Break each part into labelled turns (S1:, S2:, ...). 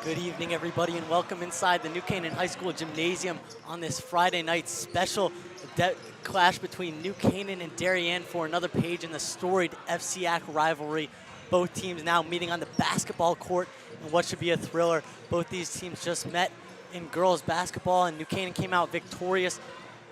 S1: Good evening, everybody, and welcome inside the New Canaan High School Gymnasium on this Friday night special clash between New Canaan and Darien for another page in the storied FCAC rivalry. Both teams now meeting on the basketball court in what should be a thriller. Both these teams just met in girls basketball, and New Canaan came out victorious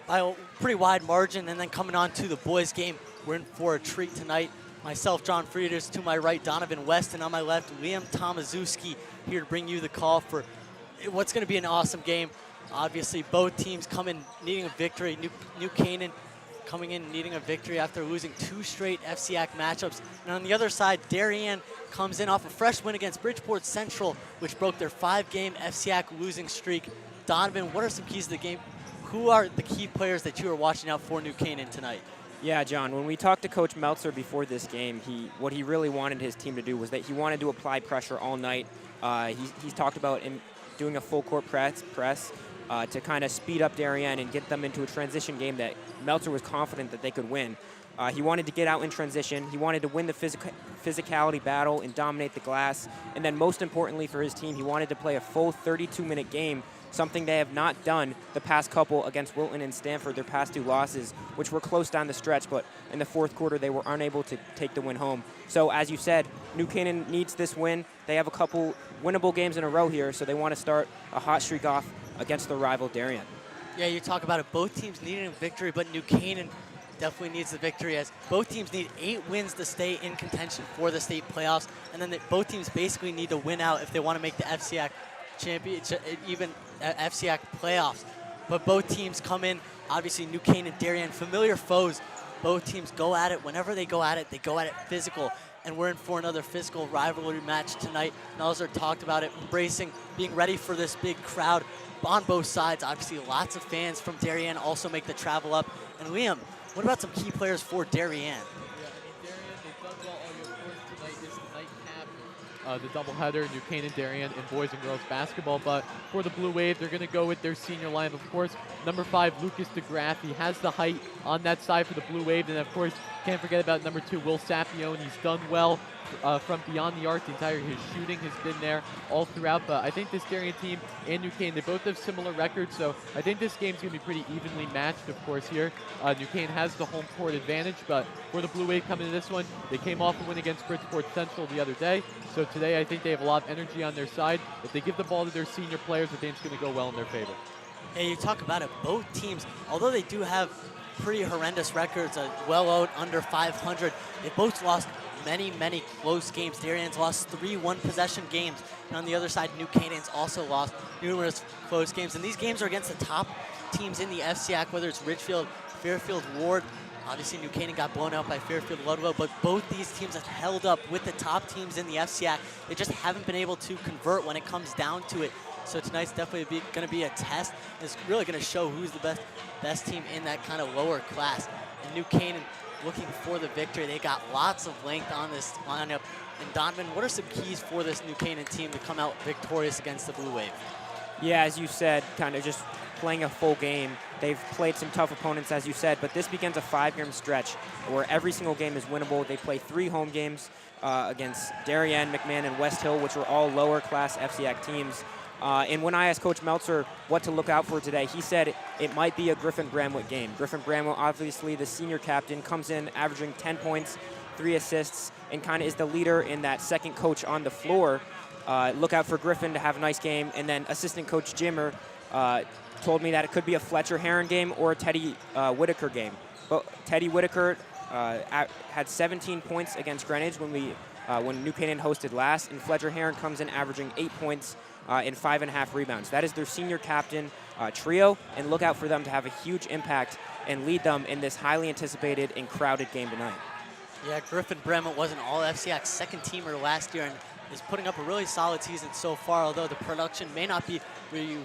S1: by a pretty wide margin. And then coming on to the boys game, we're in for a treat tonight. Myself, John Frieders, to my right, Donovan West, and on my left, Liam Tomaszewski, here to bring you the call for what's going to be an awesome game. Obviously, both teams come in needing a victory. New Canaan coming in needing a victory after losing 2 straight FCAC matchups. And on the other side, Darien comes in off a fresh win against Bridgeport Central, which broke their 5-game FCAC losing streak. Donovan, what are some keys to the game? Who are the key players that you are watching out for New Canaan tonight?
S2: Yeah, John, when we talked to Coach Meltzer before this game, what he really wanted his team to do was that he wanted to apply pressure all night. He's talked about doing a full court press to kind of speed up Darien and get them into a transition game that Meltzer was confident that they could win. He wanted to get out in transition. He wanted to win the physicality battle and dominate the glass. And then most importantly for his team, he wanted to play a full 32-minute game, something they have not done the past couple against Wilton and Stanford, their past 2 losses, which were close down the stretch, but in the fourth quarter they were unable to take the win home. So as you said, New Canaan needs this win. They have a couple winnable games in a row here, so they want to start a hot streak off against their rival Darien. Yeah,
S1: you talk about it. Both teams needing a victory, but New Canaan definitely needs the victory, as both teams need 8 wins to stay in contention for the state playoffs, and then both teams basically need to win out if they want to make the FCAC championship, even FCAC playoffs. But both teams come in, obviously New Canaan, Darien, familiar foes. Both teams go at it. Whenever they go at it physical. And we're in for another physical rivalry match tonight. Nelzer talked about it, embracing, being ready for this big crowd on both sides. Obviously, lots of fans from Darien also make the travel up. And Liam, what about some key players for Darien?
S3: Darien, they've done well. Of course, tonight is the nightcap, the doubleheader, New Canaan, Darien, in boys and girls basketball. But for the Blue Wave, they're going to go with their senior line. Of course, number 5, Lucas DeGraff. He has the height on that side for the Blue Wave. And, of course, can't forget about number 2, Will Sapione. He's done well from beyond the arc. His shooting has been there all throughout. But I think this Darien team and New Canaan, they both have similar records. So I think this game's going to be pretty evenly matched, of course, here. New Canaan has the home court advantage. But for the Blue Wave coming into this one, they came off a win against Bridgeport Central the other day. So today I think they have a lot of energy on their side. If they give the ball to their senior players, I think it's going to go well in their favor.
S1: Hey, you talk about it. Both teams, although they do have pretty horrendous records, well out under 500, they both lost many close games. Darien's lost 3 one-possession games. And on the other side, New Canaan's also lost numerous close games. And these games are against the top teams in the FCAC, whether it's Ridgefield, Fairfield, Ward. Obviously, New Canaan got blown out by Fairfield Ludlow, but both these teams have held up with the top teams in the FCAC. They just haven't been able to convert when it comes down to it. So tonight's definitely going to be a test. It's really going to show who's the best team in that kind of lower class. And New Canaan looking for the victory. They got lots of length on this lineup. And Donovan, what are some keys for this New Canaan team to come out victorious against the Blue Wave?
S2: Yeah, as you said, kind of just playing a full game. They've played some tough opponents, as you said, but this begins a 5-game stretch where every single game is winnable. They play 3 home games against Darien, McMahon, and West Hill, which are all lower-class FCAC teams. And when I asked Coach Meltzer what to look out for today, he said it might be a Griffin Bramwell game. Griffin Bramwell, obviously the senior captain, comes in averaging 10 points, 3 assists, and kind of is the leader in that second coach on the floor. Look out for Griffin to have a nice game. And then assistant coach Jimmer told me that it could be a Fletcher Heron game or a Teddy Whitaker game. But Teddy Whitaker had 17 points against Greenwich when New Canaan hosted last, and Fletcher Heron comes in averaging 8 points and 5.5 rebounds. That is their senior captain trio, and look out for them to have a huge impact and lead them in this highly anticipated and crowded game tonight.
S1: Yeah, Griffin Bremen was an all-FCAC second-teamer last year and is putting up a really solid season so far, although the production may not be where you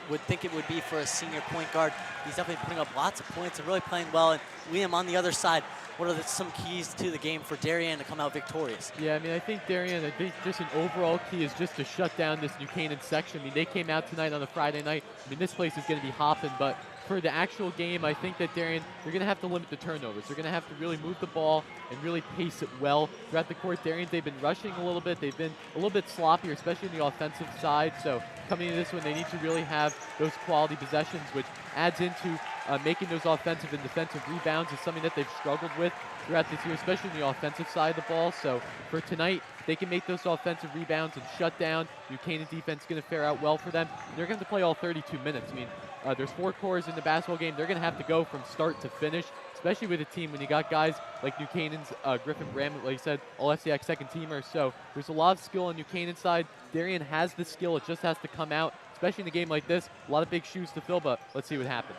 S1: would think it would be for a senior point guard. He's definitely putting up lots of points and really playing well. And Liam, on the other side, what are some keys to the game for Darien to come out victorious?
S3: Yeah, I mean, I think Darien, just an overall key is just to shut down this New Canaan section. I mean, they came out tonight on a Friday night. I mean, this place is going to be hopping, but for the actual game, I think that Darien, they're going to have to limit the turnovers. They're going to have to really move the ball and really pace it well throughout the court. Darien, they've been rushing a little bit. They've been a little bit sloppier, especially in the offensive side. So coming into this one, they need to really have those quality possessions, which adds into making those offensive and defensive rebounds is something that they've struggled with throughout this year, especially in the offensive side of the ball. So for tonight, they can make those offensive rebounds and shut down. New Canaan defense is going to fare out well for them. They're going to play all 32 minutes. I mean, there's 4 quarters in the basketball game. They're going to have to go from start to finish, especially with a team when you got guys like New Canaan's Griffin Bram, like you said, all FCX second teamer. So there's a lot of skill on New Canaan side. Darien has the skill. It just has to come out, especially in a game like this. A lot of big shoes to fill, but let's see what happens.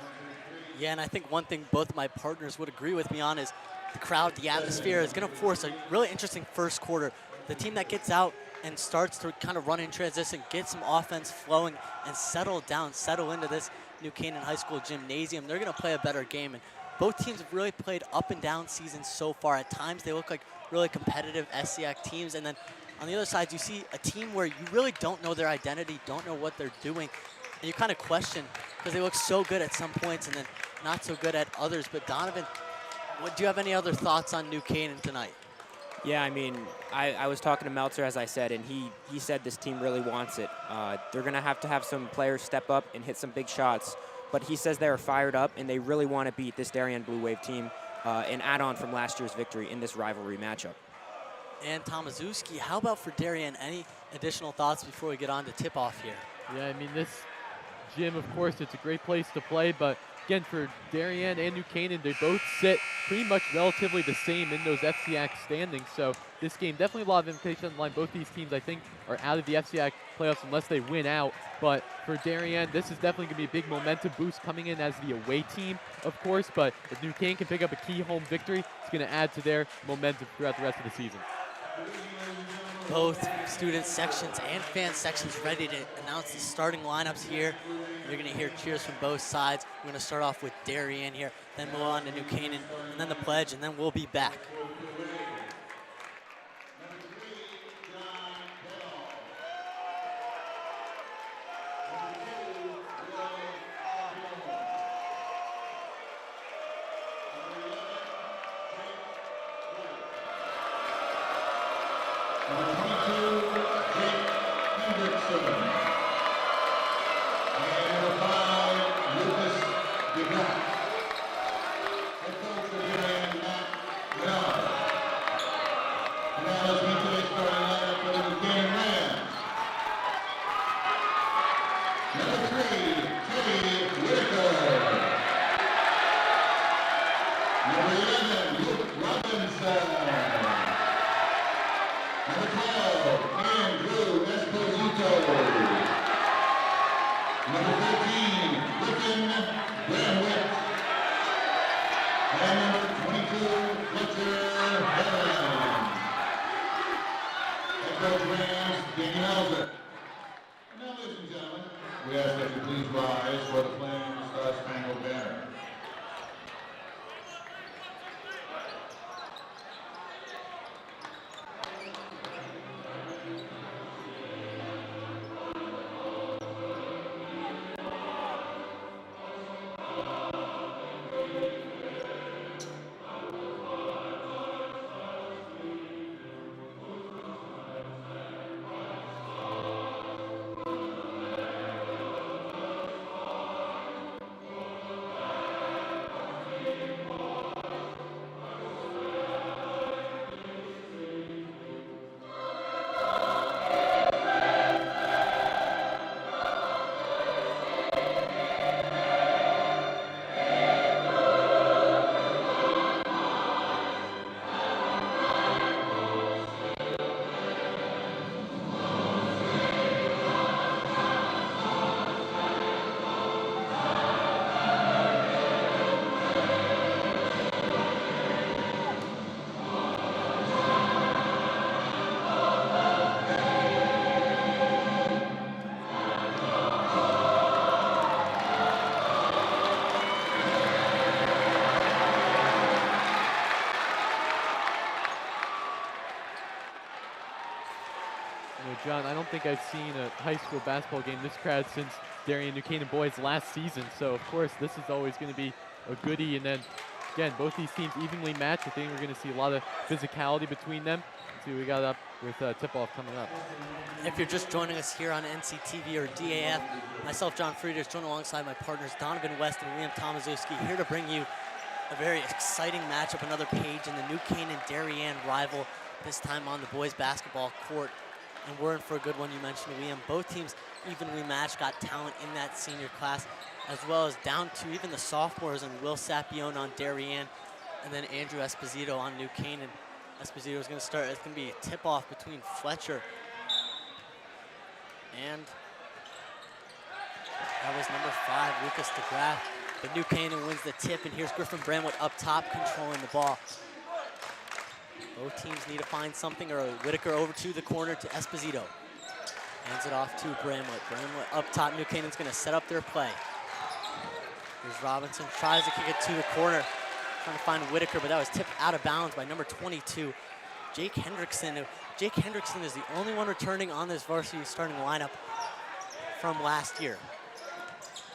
S1: Yeah, and I think one thing both my partners would agree with me on is the crowd, the atmosphere is going to force a really interesting first quarter. The team that gets out and starts to kind of run in transition, get some offense flowing, and settle down, settle into this New Canaan High School gymnasium, they're going to play a better game. And both teams have really played up and down seasons so far. At times, they look like really competitive SCAC teams. And then on the other side, you see a team where you really don't know their identity, don't know what they're doing. And you kind of question, because they look so good at some points and then not so good at others. But Donovan, do you have any other thoughts on New Canaan tonight?
S2: Yeah, I mean, I was talking to Meltzer, as I said, and he said this team really wants it. They're going to have some players step up and hit some big shots. But he says they're fired up, and they really want to beat this Darien Blue Wave team, an add-on from last year's victory in this rivalry matchup.
S1: And Tomaszewski, how about for Darien? Any additional thoughts before we get on to tip-off here?
S3: Yeah, I mean, this gym, of course, it's a great place to play, but again, for Darien and New Canaan, they both sit pretty much relatively the same in those FCAC standings. So this game, definitely a lot of implications on the line. Both these teams, I think, are out of the FCAC playoffs unless they win out. But for Darien, this is definitely going to be a big momentum boost coming in as the away team, of course. But if New Canaan can pick up a key home victory, it's going to add to their momentum throughout the rest of the season.
S1: Both student sections and fan sections ready to announce the starting lineups here. You're going to hear cheers from both sides. We're going to start off with Darien here, then move on to New Canaan, and then the pledge, and then we'll be back.
S3: You know, John, I don't think I've seen a high school basketball game this crowd since Darien New Canaan boys last season. So, of course, this is always going to be a goodie. And then, again, both these teams evenly matched. I think we're going to see a lot of physicality between them. See what we got up with tip-off coming up.
S1: If you're just joining us here on NCTV or DAF, myself, John Frieders, joined alongside my partners Donovan West and Liam Tomaszewski, here to bring you a very exciting matchup, another page in the New Canaan-Darien rival, this time on the boys basketball court. And we're in for a good one. You mentioned Liam. Both teams evenly matched, got talent in that senior class, as well as down to even the sophomores and Will Sapione on Darien, and then Andrew Esposito on New Canaan. Esposito is going to start. It's going to be a tip-off between Fletcher and that was number 5, Lucas DeGraff. But New Canaan wins the tip, and here's Griffin Bramwood up top controlling the ball. Both teams need to find something early. Whitaker over to the corner to Esposito. Hands it off to Bramwood. Bramwood up top. New Canaan's going to set up their play. Here's Robinson. Tries to kick it to the corner. Trying to find Whitaker, but that was tipped out of bounds by number 22, Jake Hendrickson. Jake Hendrickson is the only one returning on this varsity starting lineup from last year.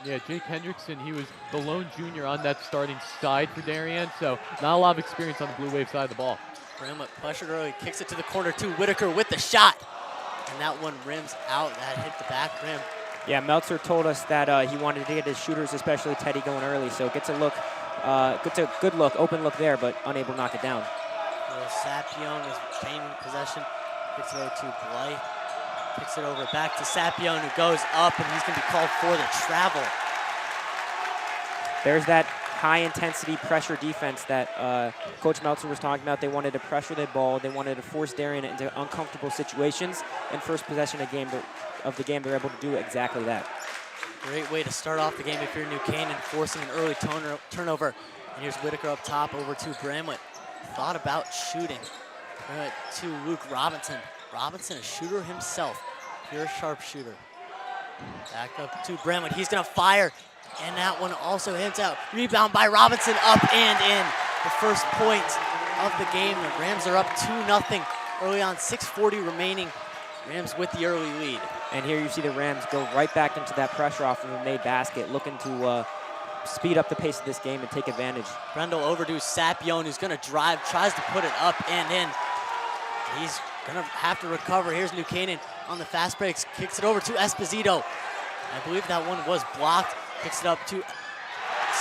S3: Yeah, Jake Hendrickson, he was the lone junior on that starting side for Darien, so not a lot of experience on the Blue Wave side of the ball.
S1: Bramwood pressured early, kicks it to the corner to Whitaker with the shot. And that one rims out. That hit the back rim.
S2: Yeah, Meltzer told us that he wanted to get his shooters, especially Teddy, going early. So gets a look, gets a good look, open look there, but unable to knock it down.
S1: Well, Sapione is gaining possession. Kicks it over to Blythe. Kicks it over back to Sapione, who goes up, and he's going to be called for the travel.
S2: There's that high-intensity pressure defense that Coach Meltzer was talking about. They wanted to pressure the ball. They wanted to force Darien into uncomfortable situations. And first possession of the game, they're able to do exactly that.
S1: Great way to start off the game if you're New Canaan, forcing an early turnover. And here's Whitaker up top over to Bramwood. Thought about shooting. To Luke Robinson. Robinson, a shooter himself, pure sharpshooter. Back up to Bramwood. He's going to fire, and that one also hits out. Rebound by Robinson, up and in. The first point of the game. The Rams are up 2-0 early on, 6:40 remaining. Rams with the early lead.
S2: And here you see the Rams go right back into that pressure off of a made basket, looking to speed up the pace of this game and take advantage.
S1: Brendel over to Sapione, who's going to drive, tries to put it up and in. He's going to have to recover. Here's New Canaan on the fast breaks. Kicks it over to Esposito. I believe that one was blocked. Kicks it up to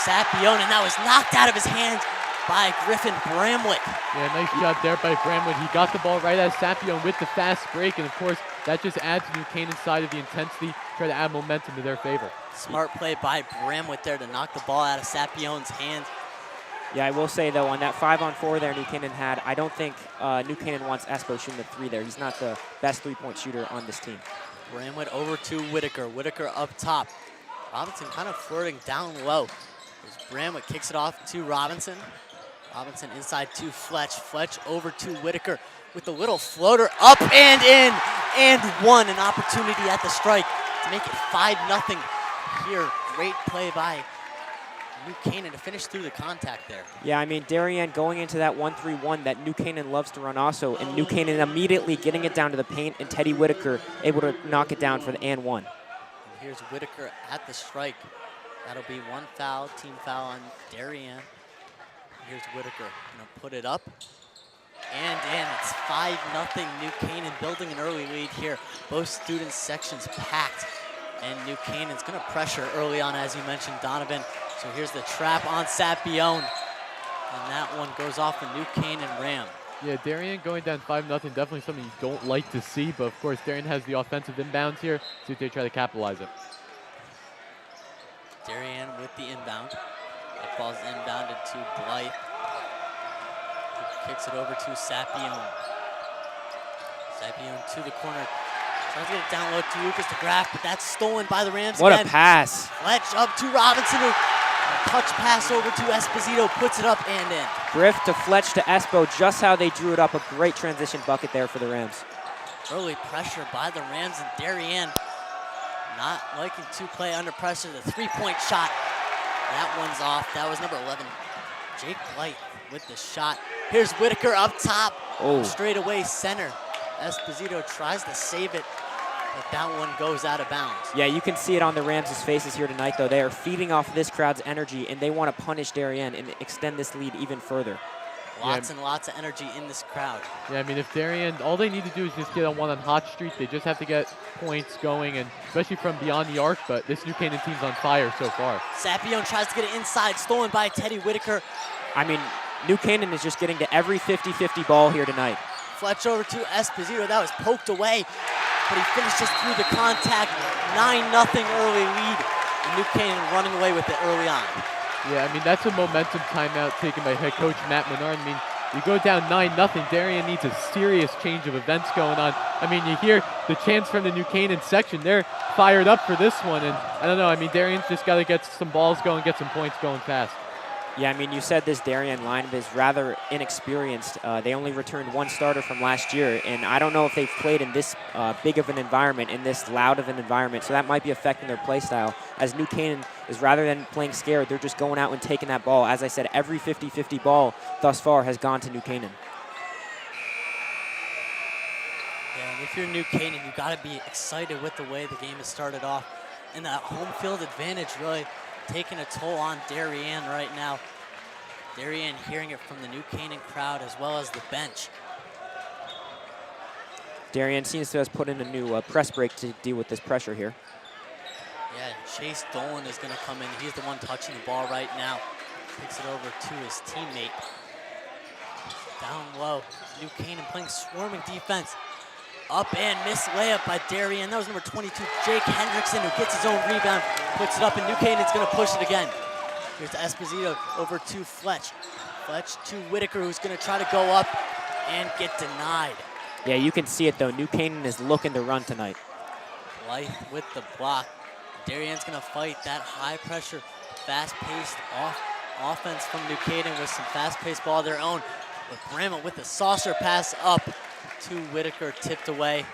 S1: Sapione, and that was knocked out of his hands by Griffin Bramwood.
S3: Yeah, nice job there by Bramwood. He got the ball right at Sapione with the fast break, and of course, that just adds to New Canaan's side of the intensity, try to add momentum to their favor.
S1: Smart play by Bramwood there to knock the ball out of Sapione's hands.
S2: Yeah, I will say, though, on that 5-on-4 there New Canaan had, I don't think New Canaan wants Espo shooting the 3 there. He's not the best three-point shooter on this team.
S1: Bramwood over to Whitaker. Whitaker up top. Robinson kind of flirting down low. As Bramwood kicks it off to Robinson. Robinson inside to Fletch. Fletch over to Whitaker with a little floater up and in. And one, an opportunity at the strike to make it 5-0 here. Great play by New Canaan to finish through the contact there.
S2: Yeah, I mean, Darien going into that 1-3-1 that New Canaan loves to run also, and New Canaan immediately getting it down to the paint, and Teddy Whitaker able to knock it down for the and one.
S1: And here's Whitaker at the strike. That'll be one foul, team foul on Darien. Here's Whitaker, gonna put it up and in. It's 5-0 New Canaan, building an early lead here. Both student sections packed, and New Canaan's gonna pressure early on, as you mentioned, Donovan. So here's the trap on Sapione, and that one goes off a New Canaan Ram.
S3: Yeah, Darien going down 5-0, definitely something you don't like to see, but of course Darien has the offensive inbounds here, see if they try to capitalize it.
S1: Darien with the inbound. That ball's inbounded to Blythe. Who kicks it over to Sapione. Sapione to the corner. Tries to get it down low to Lucas DeGraff, but that's stolen by the Rams
S2: What
S1: again.
S2: a pass.
S1: Fletch up to Robinson, who touch pass over to Esposito, puts it up and in.
S2: Griff to Fletch to Espo, just how they drew it up. A great transition bucket there for the Rams.
S1: Early pressure by the Rams, and Darien not liking to play under pressure. The three-point shot, that one's off. That was number 11, Jake Blythe with the shot. Here's Whitaker up top,
S2: Oh.
S1: straight away center. Esposito tries to save it, but that one goes out of bounds.
S2: Yeah, you can see it on the Rams' faces here tonight, though. They are feeding off this crowd's energy, and they want to punish Darien and extend this lead even further.
S1: Lots and lots of energy in this crowd.
S3: Yeah, I mean, if Darien, all they need to do is just get on one on hot streak. They just have to get points going, and especially from beyond the arc, but this New Canaan team's on fire so far.
S1: Sapione tries to get it inside, stolen by Teddy Whitaker.
S2: I mean, New Canaan is just getting to every 50-50 ball here tonight.
S1: Fletch over to Esposito. That was poked away, but he finishes through the contact. 9-0 early lead. And New Canaan running away with it early on.
S3: Yeah, I mean, that's a momentum timeout taken by head coach Matt Menard. I mean, you go down 9-0, Darien needs a serious change of events going on. I mean, you hear the chants from the New Canaan section. They're fired up for this one, and I don't know. I mean, Darien's just got to get some balls going, get some points going fast.
S2: Yeah, I mean, you said this Darien lineup is rather inexperienced. They only returned one starter from last year, and I don't know if they've played in this big of an environment, in this loud of an environment, so that might be affecting their play style. As New Canaan is, rather than playing scared, they're just going out and taking that ball. As I said, every 50-50 ball thus far has gone to New Canaan.
S1: Yeah, and if you're New Canaan, you got to be excited with the way the game has started off. And that home field advantage really taking a toll on Darien right now. Darien hearing it from the New Canaan crowd as well as the bench.
S2: Darien seems to have put in a new press break to deal with this pressure here.
S1: Yeah, Chase Dolan is going to come in. He's the one touching the ball right now. Picks it over to his teammate. Down low, New Canaan playing swarming defense. Up and missed layup by Darien. That was number 22, Jake Hendrickson, who gets his own rebound, puts it up, and New Canaan's going to push it again. Here's Esposito over to Fletch. Fletch to Whitaker, who's going to try to go up and get denied.
S2: Yeah, you can see it, though. New Canaan is looking to run tonight.
S1: Blythe with the block. Darien's going to fight that high-pressure, fast-paced offense from New Canaan with some fast-paced ball of their own. But Bramlett with the saucer pass up to Whitaker, tipped away.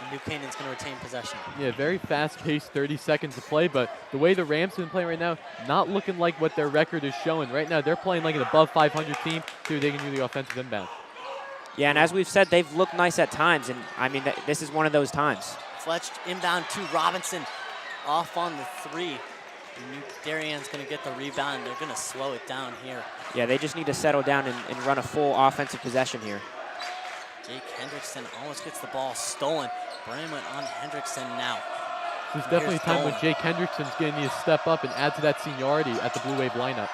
S1: And New Canaan's going to retain possession.
S3: Yeah, very fast-paced 30 seconds to play, but the way the Rams have been playing right now, not looking like what their record is showing. Right now, they're playing like an above 500 team, see if they can do the offensive inbound.
S2: Yeah, and as we've said, they've looked nice at times, and I mean, this is one of those times.
S1: Fletch inbound to Robinson, off on the three. Darien's going to get the rebound. They're going to slow it down here.
S2: Yeah, they just need to settle down and run a full offensive possession here.
S1: Jake Hendrickson almost gets the ball stolen. Bramlett on Hendrickson now.
S3: There's definitely a time when Jake Hendrickson's going to need to step up and add to that seniority at the Blue Wave lineup.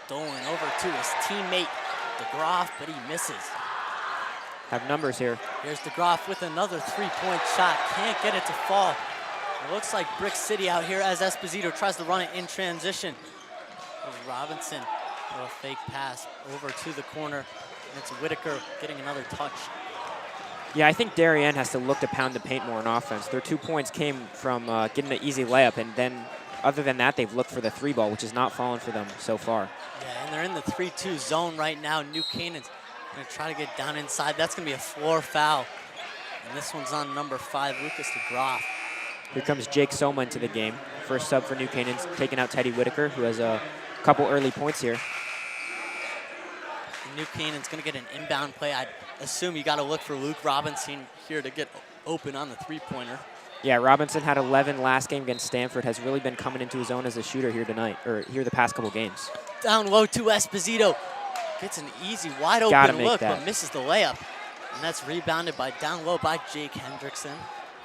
S1: Dolan over to his teammate, DeGroff, but he misses.
S2: Have numbers here.
S1: Here's DeGroff with another three-point shot. Can't get it to fall. It looks like Brick City out here as Esposito tries to run it in transition. There's Robinson with a fake pass over to the corner. And it's Whitaker getting another touch.
S2: Yeah, I think Darien has to look to pound the paint more on offense. Their 2 points came from getting an easy layup, and then other than that, they've looked for the three ball, which has not fallen for them so far.
S1: Yeah, and they're in the 3-2 zone right now. New Canaan's going to try to get down inside. That's going to be a floor foul. And this one's on number 5, Lucas DeGroff.
S2: Here comes Jake Soma into the game. First sub for New Canaan, taking out Teddy Whitaker, who has a couple early points here.
S1: New Canaan's going to get an inbound play. I'd assume you got to look for Luke Robinson here to get open on the three-pointer.
S2: Yeah, Robinson had 11 last game against Stanford, has really been coming into his own as a shooter here tonight, or here the past couple games.
S1: Down low to Esposito. Gets an easy, wide open look, but misses the layup. And that's rebounded down low by Jake Hendrickson.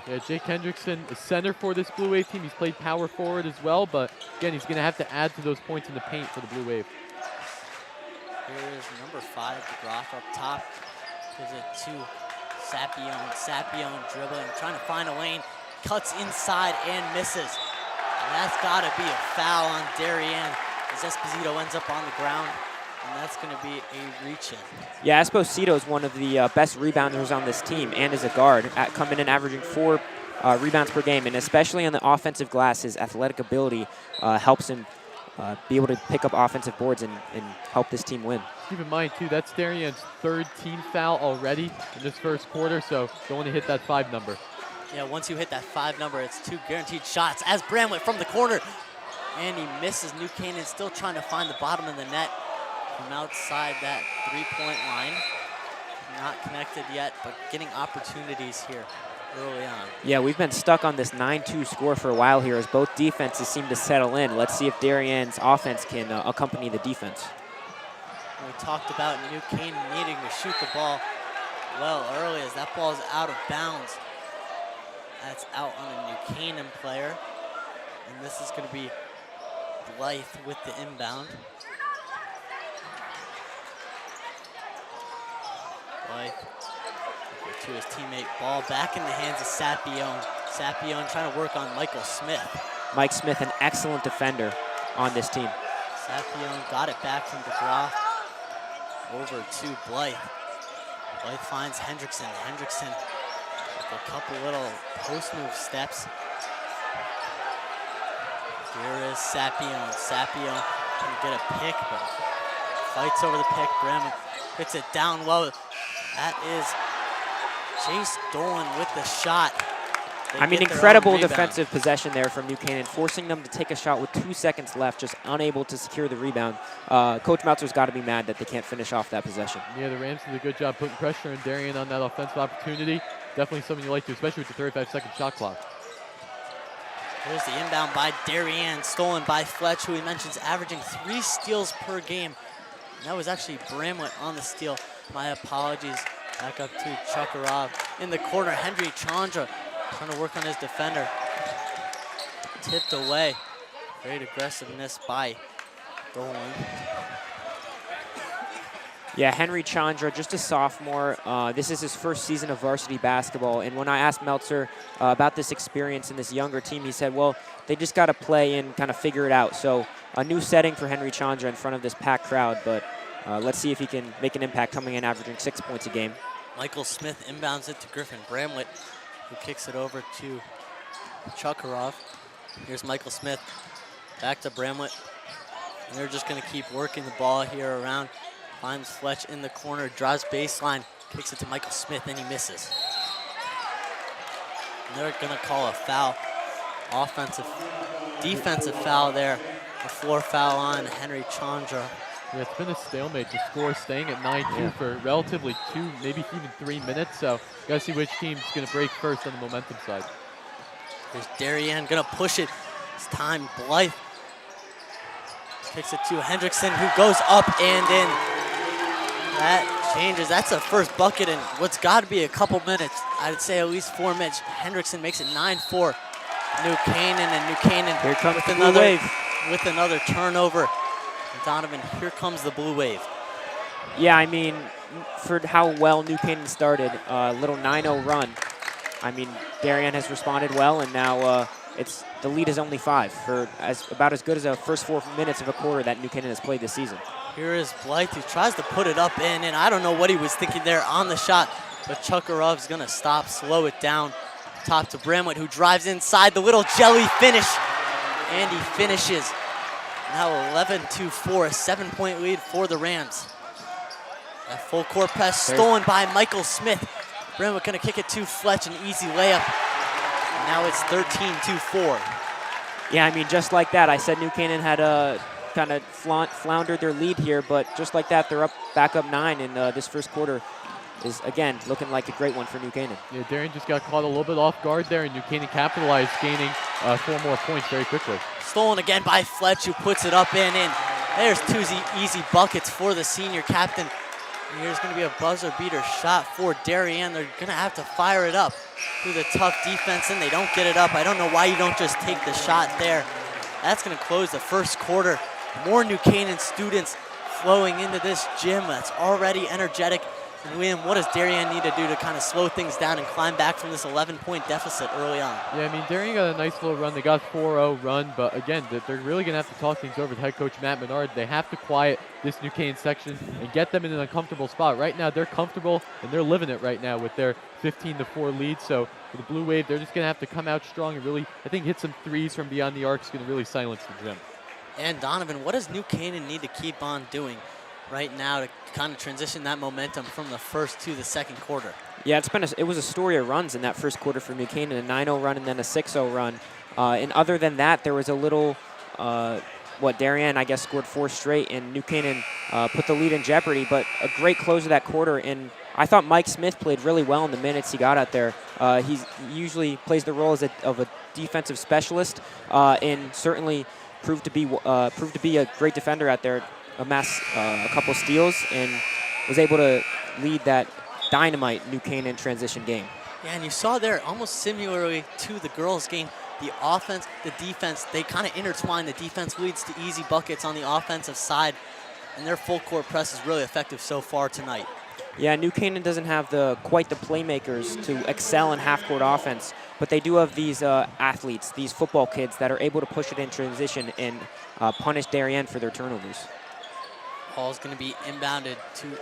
S3: Yeah, Jake Hendrickson, the center for this Blue Wave team. He's played power forward as well, but again, he's going to have to add to those points in the paint for the Blue Wave.
S1: Here is number 5, DeGroff up top. Gives it to Sapione. Sapione dribbling, trying to find a lane. Cuts inside and misses. And that's got to be a foul on Darien as Esposito ends up on the ground. And that's going to be a reach-in.
S2: Yeah, Esposito is one of the best rebounders on this team and as a guard, coming in averaging 4 rebounds per game. And especially on the offensive glass, his athletic ability helps him be able to pick up offensive boards and help this team win.
S3: Keep in mind, too, that's Darien's 3rd team foul already in this first quarter, so don't want to hit that 5 number.
S1: Yeah, once you hit that 5 number, it's 2 guaranteed shots as Bramlett from the corner. And he misses. New Canaan still trying to find the bottom of the net from outside that 3-point line. not connected yet, but getting opportunities here early on.
S2: Yeah, we've been stuck on this 9-2 score for a while here as both defenses seem to settle in. Let's see if Darien's offense can accompany the defense.
S1: We talked about New Canaan needing to shoot the ball well early as that ball is out of bounds. That's out on a New Canaan player. And this is going to be Blythe with the inbound. Blythe to his teammate. Ball back in the hands of Sapione. Sapione trying to work on Michael Smith.
S2: Mike Smith, an excellent defender on this team.
S1: Sapione got it back from DeGraff over to Blythe. Blythe finds Hendrickson. Hendrickson with a couple little post move steps. Here is Sapione. Sapione trying to get a pick, but fights over the pick. Bremen hits it down low. That is Chase Dolan with the shot.
S2: I mean, incredible defensive possession there from New Canaan, forcing them to take a shot with 2 seconds left, just unable to secure the rebound. Coach Meltzer's got to be mad that they can't finish off that possession.
S3: Yeah, the Rams did a good job putting pressure on Darien on that offensive opportunity. Definitely something you like to, especially with the 35-second shot clock.
S1: Here's the inbound by Darien, stolen by Fletch, who he mentions averaging 3 steals per game. And that was actually Bramlett on the steal. My apologies. Back up to Chukarov. In the corner, Henry Chandra trying to work on his defender. Tipped away. Great aggressiveness by Dolan.
S2: Yeah, Henry Chandra, just a sophomore. This is his first season of varsity basketball. And when I asked Meltzer about this experience in this younger team, he said, well, they just got to play and kind of figure it out. So a new setting for Henry Chandra in front of this packed crowd. But let's see if he can make an impact, coming in averaging 6 points a game.
S1: Michael Smith inbounds it to Griffin Bramlett, who kicks it over to Chukarov. Here's Michael Smith, back to Bramlett. And they're just gonna keep working the ball here around. Finds Fletch in the corner, drives baseline, kicks it to Michael Smith, and he misses. And they're gonna call a foul. Defensive foul there. A floor foul on Henry Chandra.
S3: Yeah, it's been a stalemate. The score staying at 9-2 for relatively 2, maybe even 3 minutes. So got to see which team's going to break first on the momentum side.
S1: Here's Darien going to push it. It's time. Blythe kicks it to Hendrickson, who goes up and in. That changes. That's a first bucket in what's got to be a couple minutes. I'd say at least 4 minutes. Hendrickson makes it 9-4. New Canaan, and New Canaan
S2: here comes with another wave.
S1: With another turnover. Donovan, here comes the blue wave.
S2: Yeah, I mean, for how well New Canaan started, little 9-0 run. I mean, Darien has responded well, and now the lead is only 5 for about as good as the first 4 minutes of a quarter that New Canaan has played this season.
S1: Here is Blythe, who tries to put it up in, and I don't know what he was thinking there on the shot, but Chukarov's gonna stop, slow it down. Top to Bramlett, who drives inside, the little jelly finish, and he finishes. Now 11-4, a 7-point lead for the Rams. A full court press stolen by Michael Smith. Bramlett gonna kick it to Fletch, an easy layup. And now it's 13-4.
S2: Yeah, I mean, just like that, I said New Canaan had kind of floundered their lead here, but just like that, they're back up 9 in this first quarter. Is, again, looking like a great one for New Canaan. Yeah,
S3: Darien just got caught a little bit off guard there, and New Canaan capitalized, gaining 4 more points very quickly.
S1: Stolen again by Fletch, who puts it up and in. There's 2 easy buckets for the senior captain. And here's going to be a buzzer beater shot for Darien. They're going to have to fire it up through the tough defense, and they don't get it up. I don't know why you don't just take the shot there. That's going to close the first quarter. More New Canaan students flowing into this gym that's already energetic. And William, what does Darien need to do to kind of slow things down and climb back from this 11-point deficit early on?
S3: Yeah, I mean, Darien got a nice little run. They got 4-0 run, but again, they're really going to have to talk things over with head coach Matt Menard. They have to quiet this New Canaan section and get them in an uncomfortable spot. Right now, they're comfortable, and they're living it right now with their 15-4 lead. So for the Blue Wave, they're just going to have to come out strong and really, I think, hit some threes from beyond the arc is going to really silence the gym.
S1: And Donovan, what does New Canaan need to keep on doing right now to kind of transition that momentum from the first to the second quarter?
S2: Yeah, it was a story of runs in that first quarter for New Canaan, a 9-0 run and then a 6-0 run. And other than that, there was a little, Darien, I guess, scored 4 straight, and New Canaan put the lead in jeopardy, but a great close of that quarter, and I thought Mike Smith played really well in the minutes he got out there. He usually plays the role of a defensive specialist, and certainly proved to be a great defender out there. Amassed a couple steals and was able to lead that dynamite New Canaan transition game.
S1: Yeah, and you saw there, almost similarly to the girls' game, the offense, the defense, they kind of intertwine. The defense leads to easy buckets on the offensive side, and their full court press is really effective so far tonight.
S2: Yeah, New Canaan doesn't have quite the playmakers to excel in half-court offense, but they do have these athletes, these football kids that are able to push it in transition and punish Darien for their turnovers.
S1: Ball's going to be inbounded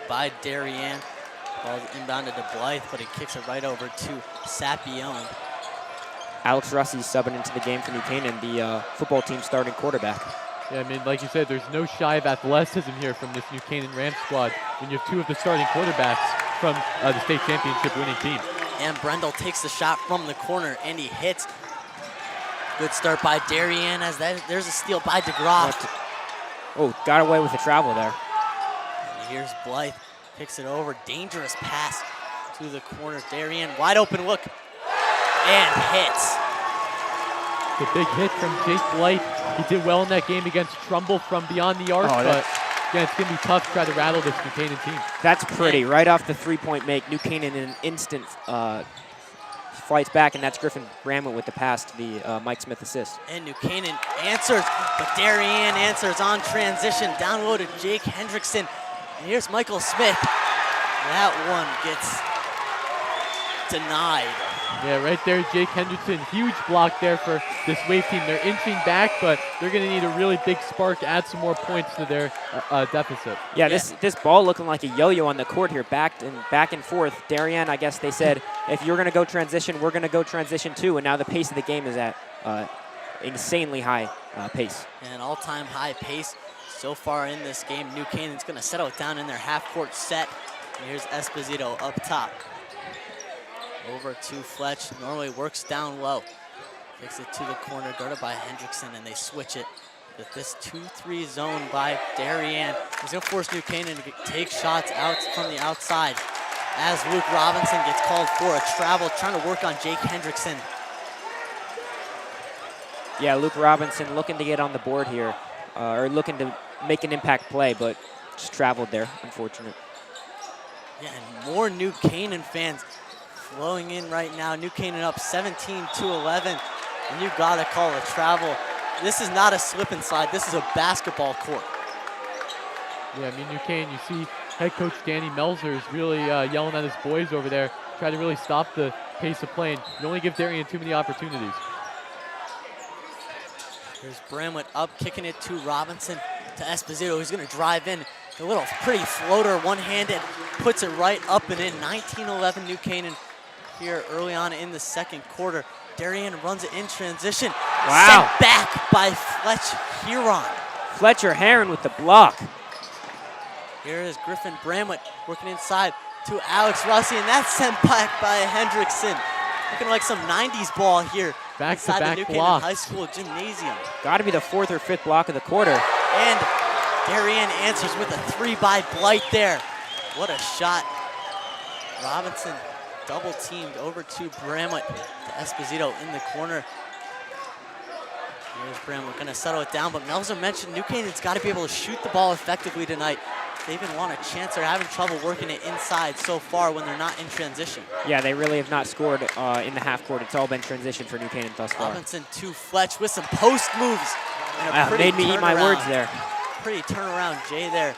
S1: by Darien. Ball's inbounded to Blythe, but he kicks it right over to Sapione.
S2: Alex Russey's subbing into the game for New Canaan, the football team starting quarterback.
S3: Yeah, I mean, like you said, there's no shy of athleticism here from this New Canaan Rams squad when you have two of the starting quarterbacks from the state championship winning team.
S1: And Brendel takes the shot from the corner, and he hits. Good start by Darien, as there's a steal by DeGraff.
S2: Oh, got away with the travel there.
S1: And here's Blythe, picks it over, dangerous pass to the corner. Darien, wide open look, and hits.
S3: The big hit from Jake Blythe. He did well in that game against Trumbull from beyond the arc, but again, it's going to be tough to try to rattle this New Canaan team.
S2: That's pretty. Right off the three-point make, New Canaan in an instant fights back, and that's Griffin Bramlett with the pass to the Mike Smith assist.
S1: And New Canaan answers, but Darien answers on transition. Down low to Jake Hendrickson. And here's Michael Smith. That one gets denied.
S3: Yeah, right there, Jake Hendrickson. Huge block there for this Wave team. They're inching back, but they're going to need a really big spark to add some more points to their deficit.
S2: Yeah, this ball looking like a yo-yo on the court here, back and forth. Darien, I guess they said, if you're going to go transition, we're going to go transition too. And now the pace of the game is at insanely high pace.
S1: And all-time high pace so far in this game. New Canaan's going to settle it down in their half-court set. And here's Esposito up top. Over to Fletch, normally works down low. Kicks it to the corner, guarded by Hendrickson, and they switch it with this 2-3 zone by Darien. He's gonna force New Canaan to take shots out from the outside as Luke Robinson gets called for a travel, trying to work on Jake Hendrickson.
S2: Yeah, Luke Robinson looking to get on the board here, or looking to make an impact play, but just traveled there, unfortunate.
S1: Yeah, and more New Canaan fans flowing in right now. New Canaan up 17-11, and you gotta call a travel. This is not a slip and slide. This is a basketball court.
S3: Yeah, I mean, New Canaan, you see head coach Danny Melzer is really yelling at his boys over there, trying to really stop the pace of play. You only give Darien too many opportunities.
S1: Here's Bramlett up, kicking it to Robinson, to Esposito, who's gonna drive in. A little pretty floater, one-handed, puts it right up and in. 19-11 New Canaan here early on in the second quarter. Darien runs it in transition.
S2: Wow.
S1: Sent back by Fletch Huron.
S2: Fletcher Heron with the block.
S1: Here is Griffin Bramlett working inside to Alex Rossi, and that's sent back by Hendrickson. Looking like some 90s ball here inside the New Canaan High School gymnasium.
S2: Got to be the fourth or fifth block of the quarter.
S1: And Darien answers with a three by Blight there. What a shot. Robinson double teamed over to Bramlett, to Esposito in the corner. Here's Bramlett gonna settle it down, but Melzer mentioned New Canaan's gotta be able to shoot the ball effectively tonight. They even want a chance. They're having trouble working it inside so far when they're not in transition.
S2: Yeah, they really have not scored in the half court. It's all been transition for New Canaan thus far.
S1: Robinson to Fletch with some post moves. And
S2: made me eat my words there.
S1: Pretty turnaround Jay there.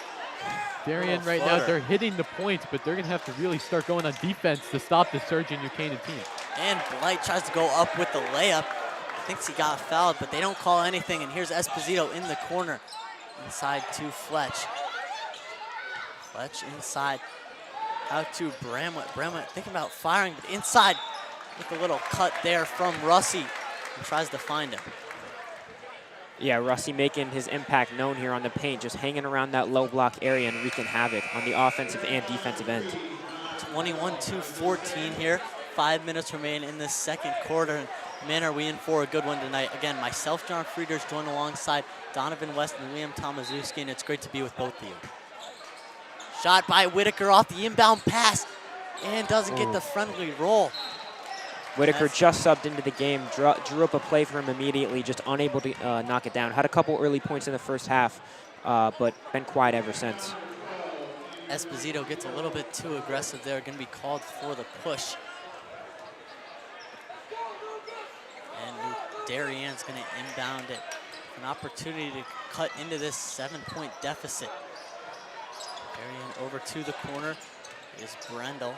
S3: Darien right now, they're hitting the points, but they're going to have to really start going on defense to stop the surging New Canaan team.
S1: And Blight tries to go up with the layup. Thinks he got fouled, but they don't call anything. And here's Esposito in the corner. Inside to Fletch. Fletch inside. Out to Bramlett. Bramlett thinking about firing, but inside with a little cut there from Russi. He tries to find him.
S2: Yeah, Russi making his impact known here on the paint, just hanging around that low block area and wreaking havoc on the offensive and defensive end.
S1: 21-14 here. 5 minutes remain in this second quarter. And man, are we in for a good one tonight. Again, myself, John Frieders, joined alongside Donovan West and Liam Tomaszewski, and it's great to be with both of you. Shot by Whitaker off the inbound pass and doesn't get the friendly roll.
S2: Whitaker just subbed into the game, drew up a play for him immediately, just unable to knock it down. Had a couple early points in the first half, but been quiet ever since.
S1: Esposito gets a little bit too aggressive there, going to be called for the push. And Darien's going to inbound it. An opportunity to cut into this 7-point deficit. Darien over to the corner is Brendel.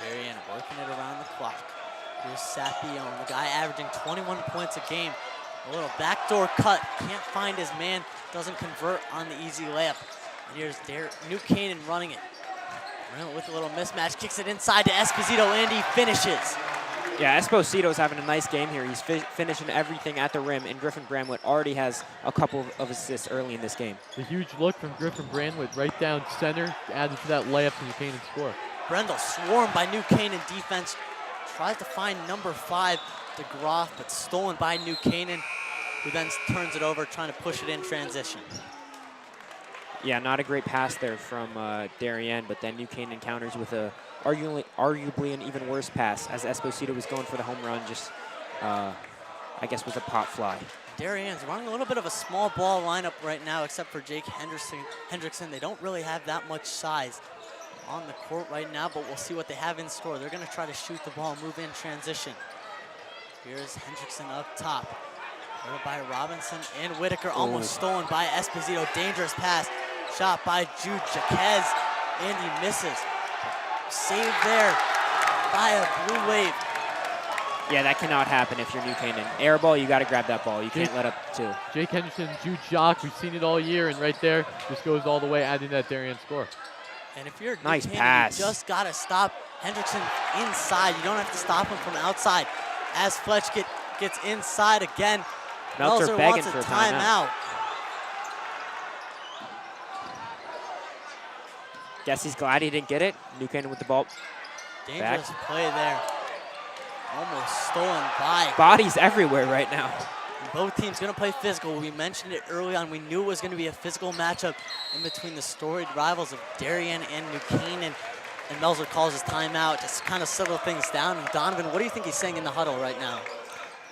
S1: Darien working it around the clock. Here's Sapione, the guy averaging 21 points a game. A little backdoor cut, can't find his man, doesn't convert on the easy layup. And here's New Canaan running it. Brendel with a little mismatch, kicks it inside to Esposito, and he finishes.
S2: Yeah, Esposito's having a nice game here. He's finishing everything at the rim, and Griffin Bramlett already has a couple of assists early in this game.
S3: The huge look from Griffin Bramlett right down center, added to that layup to New Canaan score.
S1: Brendel swarmed by New Canaan defense, tries to find number 5, DeGroff, but stolen by New Canaan, who then turns it over, trying to push it in transition.
S2: Yeah, not a great pass there from Darien, but then New Canaan counters with a arguably an even worse pass, as Esposito was going for the home run, just I guess was a pop fly.
S1: Darien's running a little bit of a small ball lineup right now, except for Jake Hendrickson. They don't really have that much size on the court right now, but we'll see what they have in store. They're going to try to shoot the ball, move in transition. Here's Hendrickson up top. Thrown by Robinson and Whitaker, almost stolen by Esposito. Dangerous pass, shot by Jude Jaquez, and he misses. Saved there by a Blue Wave.
S2: Yeah, that cannot happen if you're New Canaan. Air ball, you got to grab that ball. You can't let up two.
S3: Jake Henderson, Jude Jock, we've seen it all year, and right there just goes all the way, adding that Darien score.
S1: And if you're
S2: nice
S1: New Canaan,
S2: pass,
S1: you just got to stop Hendrickson inside. You don't have to stop him from outside. As Fletch gets inside again,
S2: Meltzer
S1: wants
S2: begging
S1: a
S2: for a timeout. Guess he's glad he didn't get it. New Canaan with the ball.
S1: Dangerous play there. Almost stolen by.
S2: Bodies everywhere right now.
S1: Both teams going to play physical. We mentioned it early on. We knew it was going to be a physical matchup in between the storied rivals of Darien and New Canaan. And Meltzer calls his timeout to kind of settle things down. And Donovan, what do you think he's saying in the huddle right now?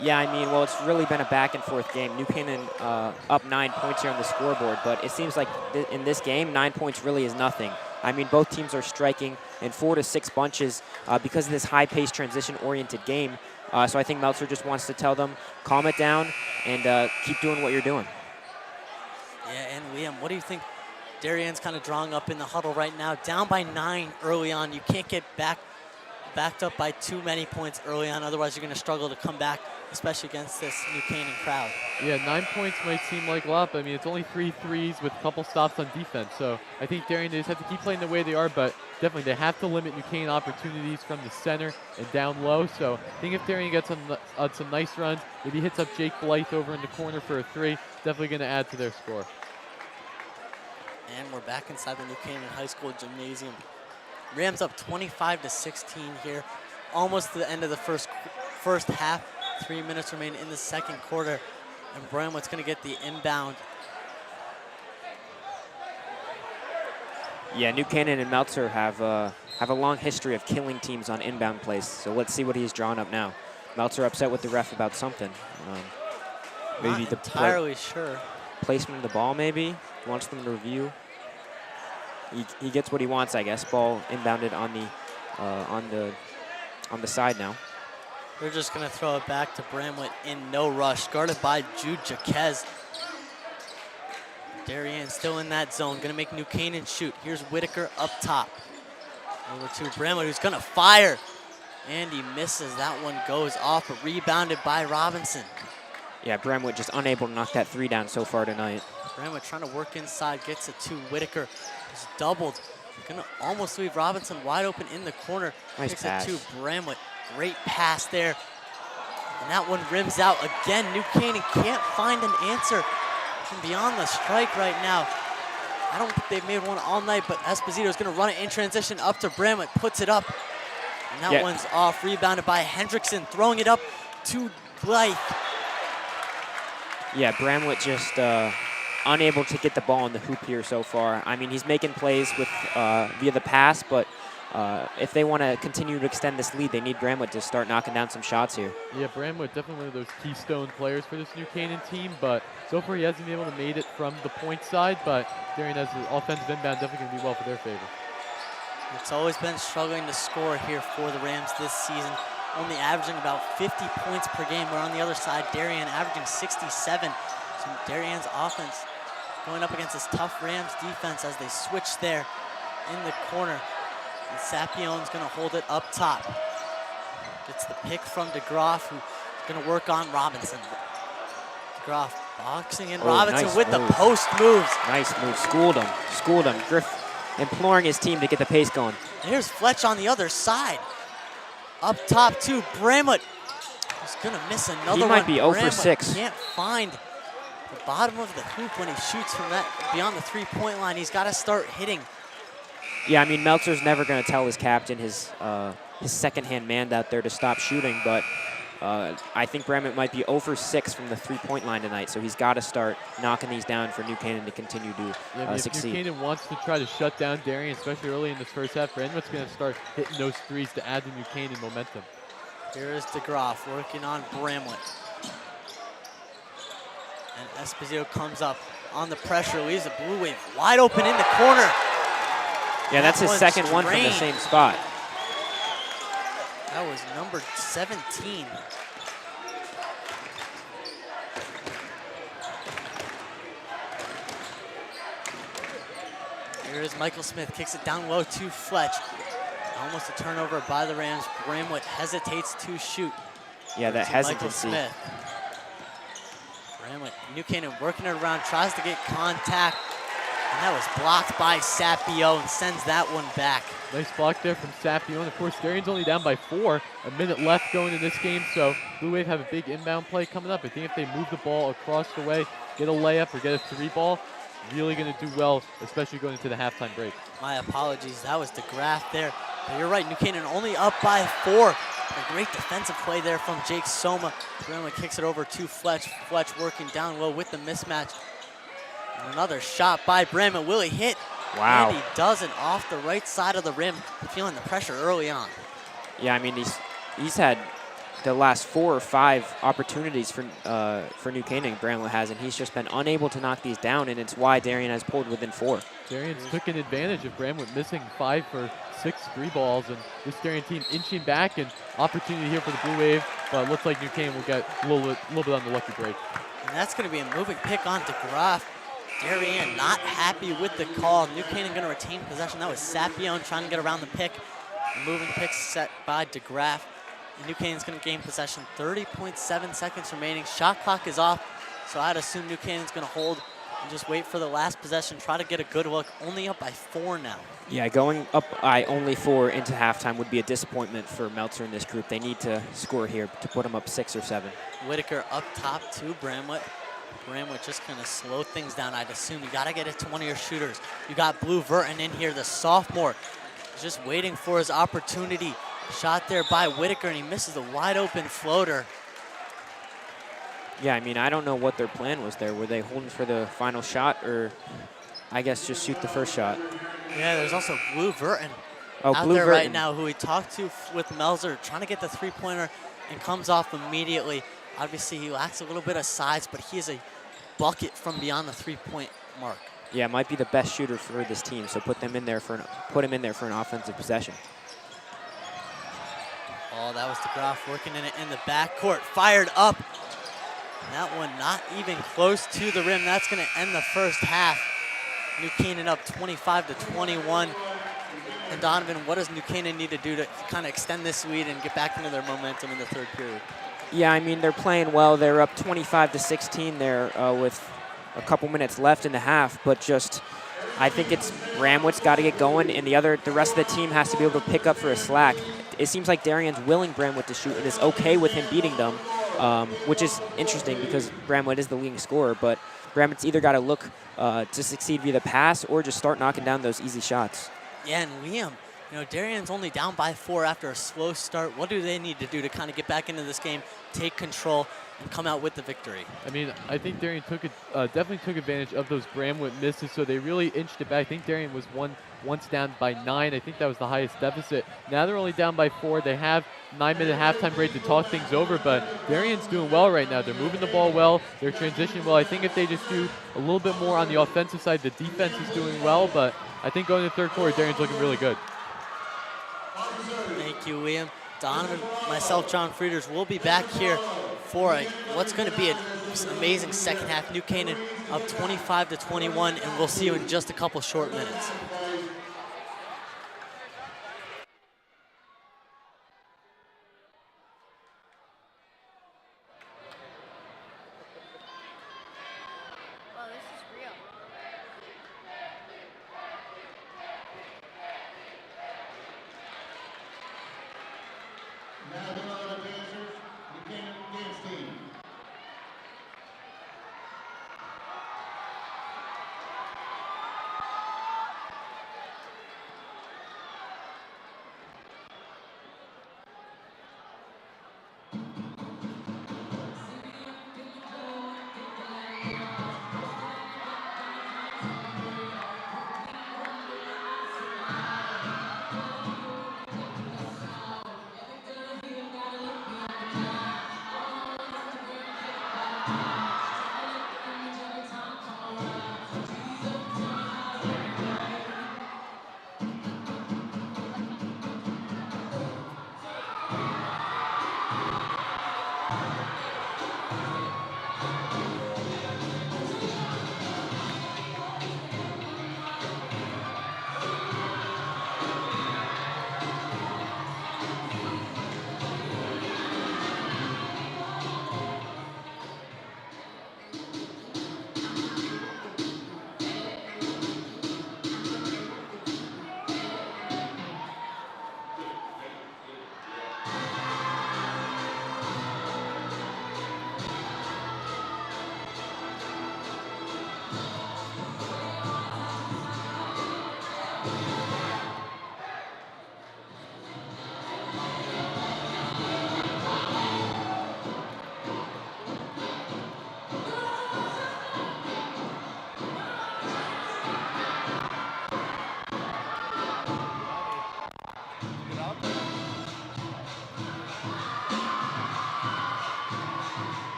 S2: Yeah, I mean, well, it's really been a back-and-forth game. New Canaan up 9 points here on the scoreboard, but it seems like in this game, 9 points really is nothing. I mean, both teams are striking in 4 to 6 bunches because of this high-paced, transition-oriented game. So I think Meltzer just wants to tell them, calm it down and keep doing what you're doing.
S1: Yeah, and Liam, what do you think? Darien's kind of drawing up in the huddle right now, down by 9 early on. You can't get backed up by too many points early on, otherwise you're going to struggle to come back, especially against this New Canaan crowd.
S3: Yeah, 9 points might seem like a lot, but I mean, it's only 3 threes with a couple stops on defense. So I think Darien, they just have to keep playing the way they are, but definitely they have to limit New Canaan opportunities from the center and down low. So I think if Darien gets some nice runs, maybe hits up Jake Blythe over in the corner for a 3, definitely going to add to their score.
S1: And we're back inside the New Canaan High School gymnasium. Rams up 25-16 here, almost to the end of the first half. 3 minutes remain in the second quarter, and Bramlett's going to get the inbound.
S2: Yeah, New Canaan and Meltzer have a long history of killing teams on inbound plays. So let's see what he's drawn up now. Meltzer upset with the ref about something. Maybe
S1: Not
S2: the
S1: entirely sure.
S2: Placement of the ball, maybe wants them to review. He gets what he wants, I guess. Ball inbounded on the side now.
S1: They're just going to throw it back to Bramlett in no rush, guarded by Jude Jaquez. Darien still in that zone, going to make New Canaan shoot. Here's Whitaker up top. Over to Bramlett, who's going to fire. And he misses. That one goes off, but rebounded by Robinson.
S2: Yeah, Bramlett just unable to knock that 3 down so far tonight.
S1: Bramlett trying to work inside, gets it to Whitaker. He's doubled. Going to almost leave Robinson wide open in the corner.
S2: Nice
S1: Kicks
S2: pass.
S1: it to Bramlett. Great pass there. And that one rims out. Again, New Canaan can't find an answer from beyond the strike right now. I don't think they've made one all night, but Esposito's going to run it in transition up to Bramlett, puts it up. And that one's off, rebounded by Hendrickson, throwing it up to Blythe.
S2: Yeah, Bramlett just unable to get the ball in the hoop here so far. I mean, he's making plays with via the pass, but if they want to continue to extend this lead, they need Bramlett to start knocking down some shots here.
S3: Yeah, Bramlett definitely one of those keystone players for this New Canaan team, but so far he hasn't been able to made it from the point side, but Darien has the offensive inbound definitely going to be well for their favor.
S1: It's always been struggling to score here for the Rams this season, only averaging about 50 points per game. We're on the other side, Darien averaging 67. So Darien's offense going up against this tough Rams defense as they switch there in the corner. And Sapion's gonna hold it up top. Gets the pick from DeGroff, who's gonna work on Robinson. DeGroff boxing in Robinson
S2: nice
S1: with
S2: move.
S1: the post moves.
S2: Nice move, schooled him. Griff imploring his team to get the pace going.
S1: There's Fletch on the other side. Up top too, Bramlett. He's gonna miss another one.
S2: He might be 0 for
S1: Bramlett
S2: 6.
S1: Can't find the bottom of the hoop when he shoots from that beyond the 3-point line. He's gotta start hitting.
S2: Yeah, I mean, Meltzer's never going to tell his captain, his second-hand man out there to stop shooting, but I think Bramlett might be 0 for 6 from the 3-point line tonight, so he's got to start knocking these down for New Canaan to continue to succeed.
S3: If New Canaan wants to try to shut down Darien, especially early in this first half, Bramlett's going to start hitting those threes to add the New Canaan momentum.
S1: Here is DeGroff working on Bramlett. And Esposito comes up on the pressure, leaves a Blue Wave wide open in the corner.
S2: Yeah, that's his second one from the same spot.
S1: That was number 17. Here is Michael Smith, kicks it down low to Fletch. Almost a turnover by the Rams. Bramlett hesitates to shoot.
S2: Yeah, that hesitancy.
S1: Michael Smith. Bramlett, New Canaan working it around, tries to get contact. And that was blocked by Sapio and sends that one back.
S3: Nice block there from Sapio. And of course, Darien's only down by 4. A minute left going in this game, so Blue Wave have a big inbound play coming up. I think if they move the ball across the way, get a layup or get a 3-ball, really going to do well, especially going into the halftime break.
S1: My apologies, that was DeGraff there. But you're right, New Canaan only up by 4. A great defensive play there from Jake Soma. Bramlett kicks it over to Fletch. Fletch working down low with the mismatch. And another shot by Bramlett. Will he hit?
S2: Wow.
S1: And he doesn't, off the right side of the rim. Feeling the pressure early on.
S2: Yeah, I mean, he's had the last 4 or 5 opportunities for New Canaan, Bramlett has, and he's just been unable to knock these down, and it's why Darien has pulled within 4.
S3: Darien's taking advantage of Bramlett missing 5 for 6 3-balls, and this Darien team inching back, and opportunity here for the Blue Wave, but it looks like New Canaan will get a little bit on the lucky break.
S1: And that's going to be a moving pick on DeGraff. Darien not happy with the call. New Canaan going to retain possession. That was Sapione trying to get around the pick. A moving pick set by DeGraff. New Canaan's going to gain possession. 30.7 seconds remaining. Shot clock is off, so I'd assume New Canaan's going to hold and just wait for the last possession. Try to get a good look. Only up by 4 now. Yeah,
S2: going up by only 4 into halftime would be a disappointment for Meltzer in this group. They need to score here to put them up 6 or 7.
S1: Whitaker up top to Bramlett. Bramlett just going to slow things down, I'd assume. You got to get it to one of your shooters. You got Blue Verton in here, the sophomore. He's just waiting for his opportunity. Shot there by Whitaker, and he misses a wide open floater.
S2: Yeah, I mean, I don't know what their plan was there. Were they holding for the final shot, or I guess just shoot the first shot?
S1: Yeah, there's also Blue Verton
S2: out
S1: there right now, who we talked to with Melzer, trying to get the 3-pointer, and comes off immediately. Obviously, he lacks a little bit of size, but he is a bucket from beyond the 3-point mark.
S2: Yeah, might be the best shooter for this team, so put him in there for an offensive possession.
S1: Oh, that was DeGraff working in it in the backcourt. Fired up. And that one not even close to the rim. That's going to end the first half. New Canaan up 25-21. And Donovan, what does New Canaan need to do to kind of extend this lead and get back into their momentum in the third period?
S2: Yeah, I mean, they're playing well. They're up 25-16 there with a couple minutes left in the half, but just I think it's Bramlett's got to get going, and the rest of the team has to be able to pick up for a slack. It seems like Darien's willing Bramlett to shoot and is okay with him beating them, which is interesting because Bramlett is the leading scorer, but Bramlett's either got to look to succeed via the pass or just start knocking down those easy shots.
S1: Yeah, and Liam You know, Darien's only down by 4 after a slow start. What do they need to do to kind of get back into this game, take control, and come out with the victory?
S3: I mean, I think Darien definitely took advantage of those Bramwood misses, so they really inched it back. I think Darien was once down by 9. I think that was the highest deficit. Now they're only down by 4. They have 9-minute halftime break to talk things over, but Darien's doing well right now. They're moving the ball well. They're transitioning well. I think if they just do a little bit more on the offensive side, the defense is doing well, but I think going to the third quarter, Darien's looking really good.
S1: Thank you, Liam. Donovan, myself, John Frieders, will be back here for what's going to be an amazing second half. New Canaan up 25-21, and we'll see you in just a couple short minutes.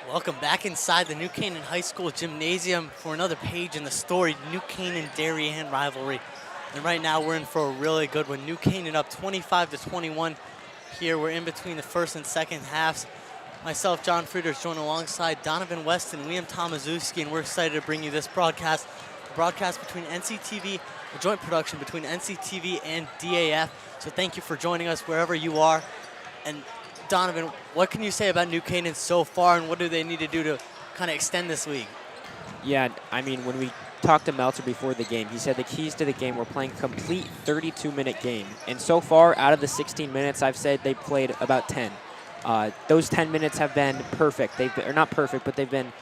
S1: Welcome back inside the New Canaan High School Gymnasium for another page in the storied New Canaan-Darien rivalry. And right now we're in for a really good one. New Canaan up 25-21 here. We're in between the first and second halves. Myself, John Frieders, joined alongside Donovan West and Liam Tomaszewski, and we're excited to bring you this broadcast. A broadcast between NCTV, a joint production between NCTV and DAF. So thank you for joining us wherever you are. And Donovan, what can you say about New Canaan so far, and what do they need to do to kind of extend this league?
S2: Yeah, I mean, when we talked to Meltzer before the game, he said the keys to the game were playing complete 32-minute game. And so far, out of the 16 minutes, I've said they played about 10. Those 10 minutes have been perfect. Or not perfect, but they've been,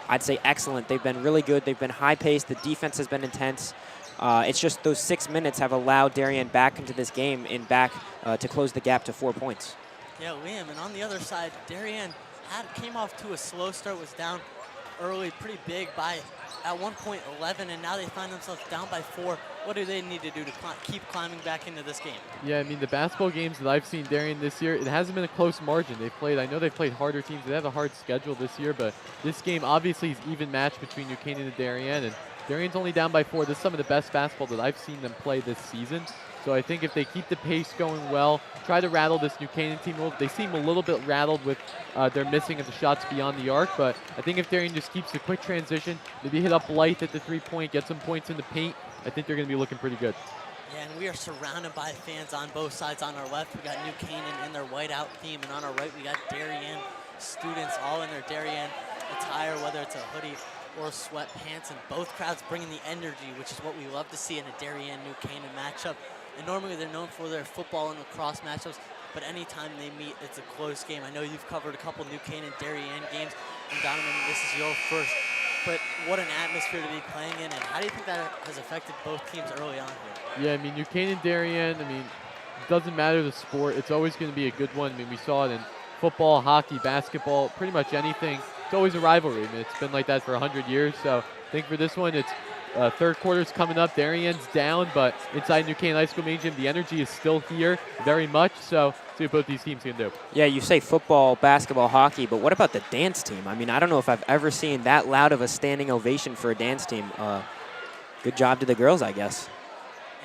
S2: I'd say, excellent. They've been really good. They've been high-paced. The defense has been intense. It's just those 6 minutes have allowed Darien back into this game and back to close the gap to 4 points.
S1: Yeah, Liam, and on the other side, Darien came off to a slow start, was down early, pretty big by, at one point, 11, and now they find themselves down by 4. What do they need to do to keep climbing back into this game?
S3: Yeah, I mean, the basketball games that I've seen Darien this year, it hasn't been a close margin. I know they've played harder teams. They have a hard schedule this year, but this game obviously is even match between New Canaan and Darien, and Darien's only down by 4. This is some of the best basketball that I've seen them play this season. So I think if they keep the pace going well, try to rattle this New Canaan team, they seem a little bit rattled with their missing of the shots beyond the arc, but I think if Darien just keeps a quick transition, maybe hit up light at the 3-point, get some points in the paint, I think they're going to be looking pretty good.
S1: Yeah, and we are surrounded by fans on both sides. On our left, we got New Canaan in their whiteout theme, and on our right, we got Darien students all in their Darien attire, whether it's a hoodie or sweatpants, and both crowds bringing the energy, which is what we love to see in a Darien-New Canaan matchup. And normally they're known for their football and lacrosse matchups, but anytime they meet, it's a close game. I know you've covered a couple New Canaan-Darien games, and Donovan, this is your first. But what an atmosphere to be playing in, and how do you think that has affected both teams early on here?
S3: Yeah, I mean, New Canaan-Darien, I mean, it doesn't matter the sport. It's always going to be a good one. I mean, we saw it in football, hockey, basketball, pretty much anything. It's always a rivalry. I mean, it's been like that for 100 years. So I think for this one, it's third quarter's coming up. Darien's down, but inside New Canaan High School main gym, the energy is still here very much. So see what both these teams can do.
S2: Yeah, you say football, basketball, hockey, but what about the dance team? I mean, I don't know if I've ever seen that loud of a standing ovation for a dance team. Good job to the girls, I guess.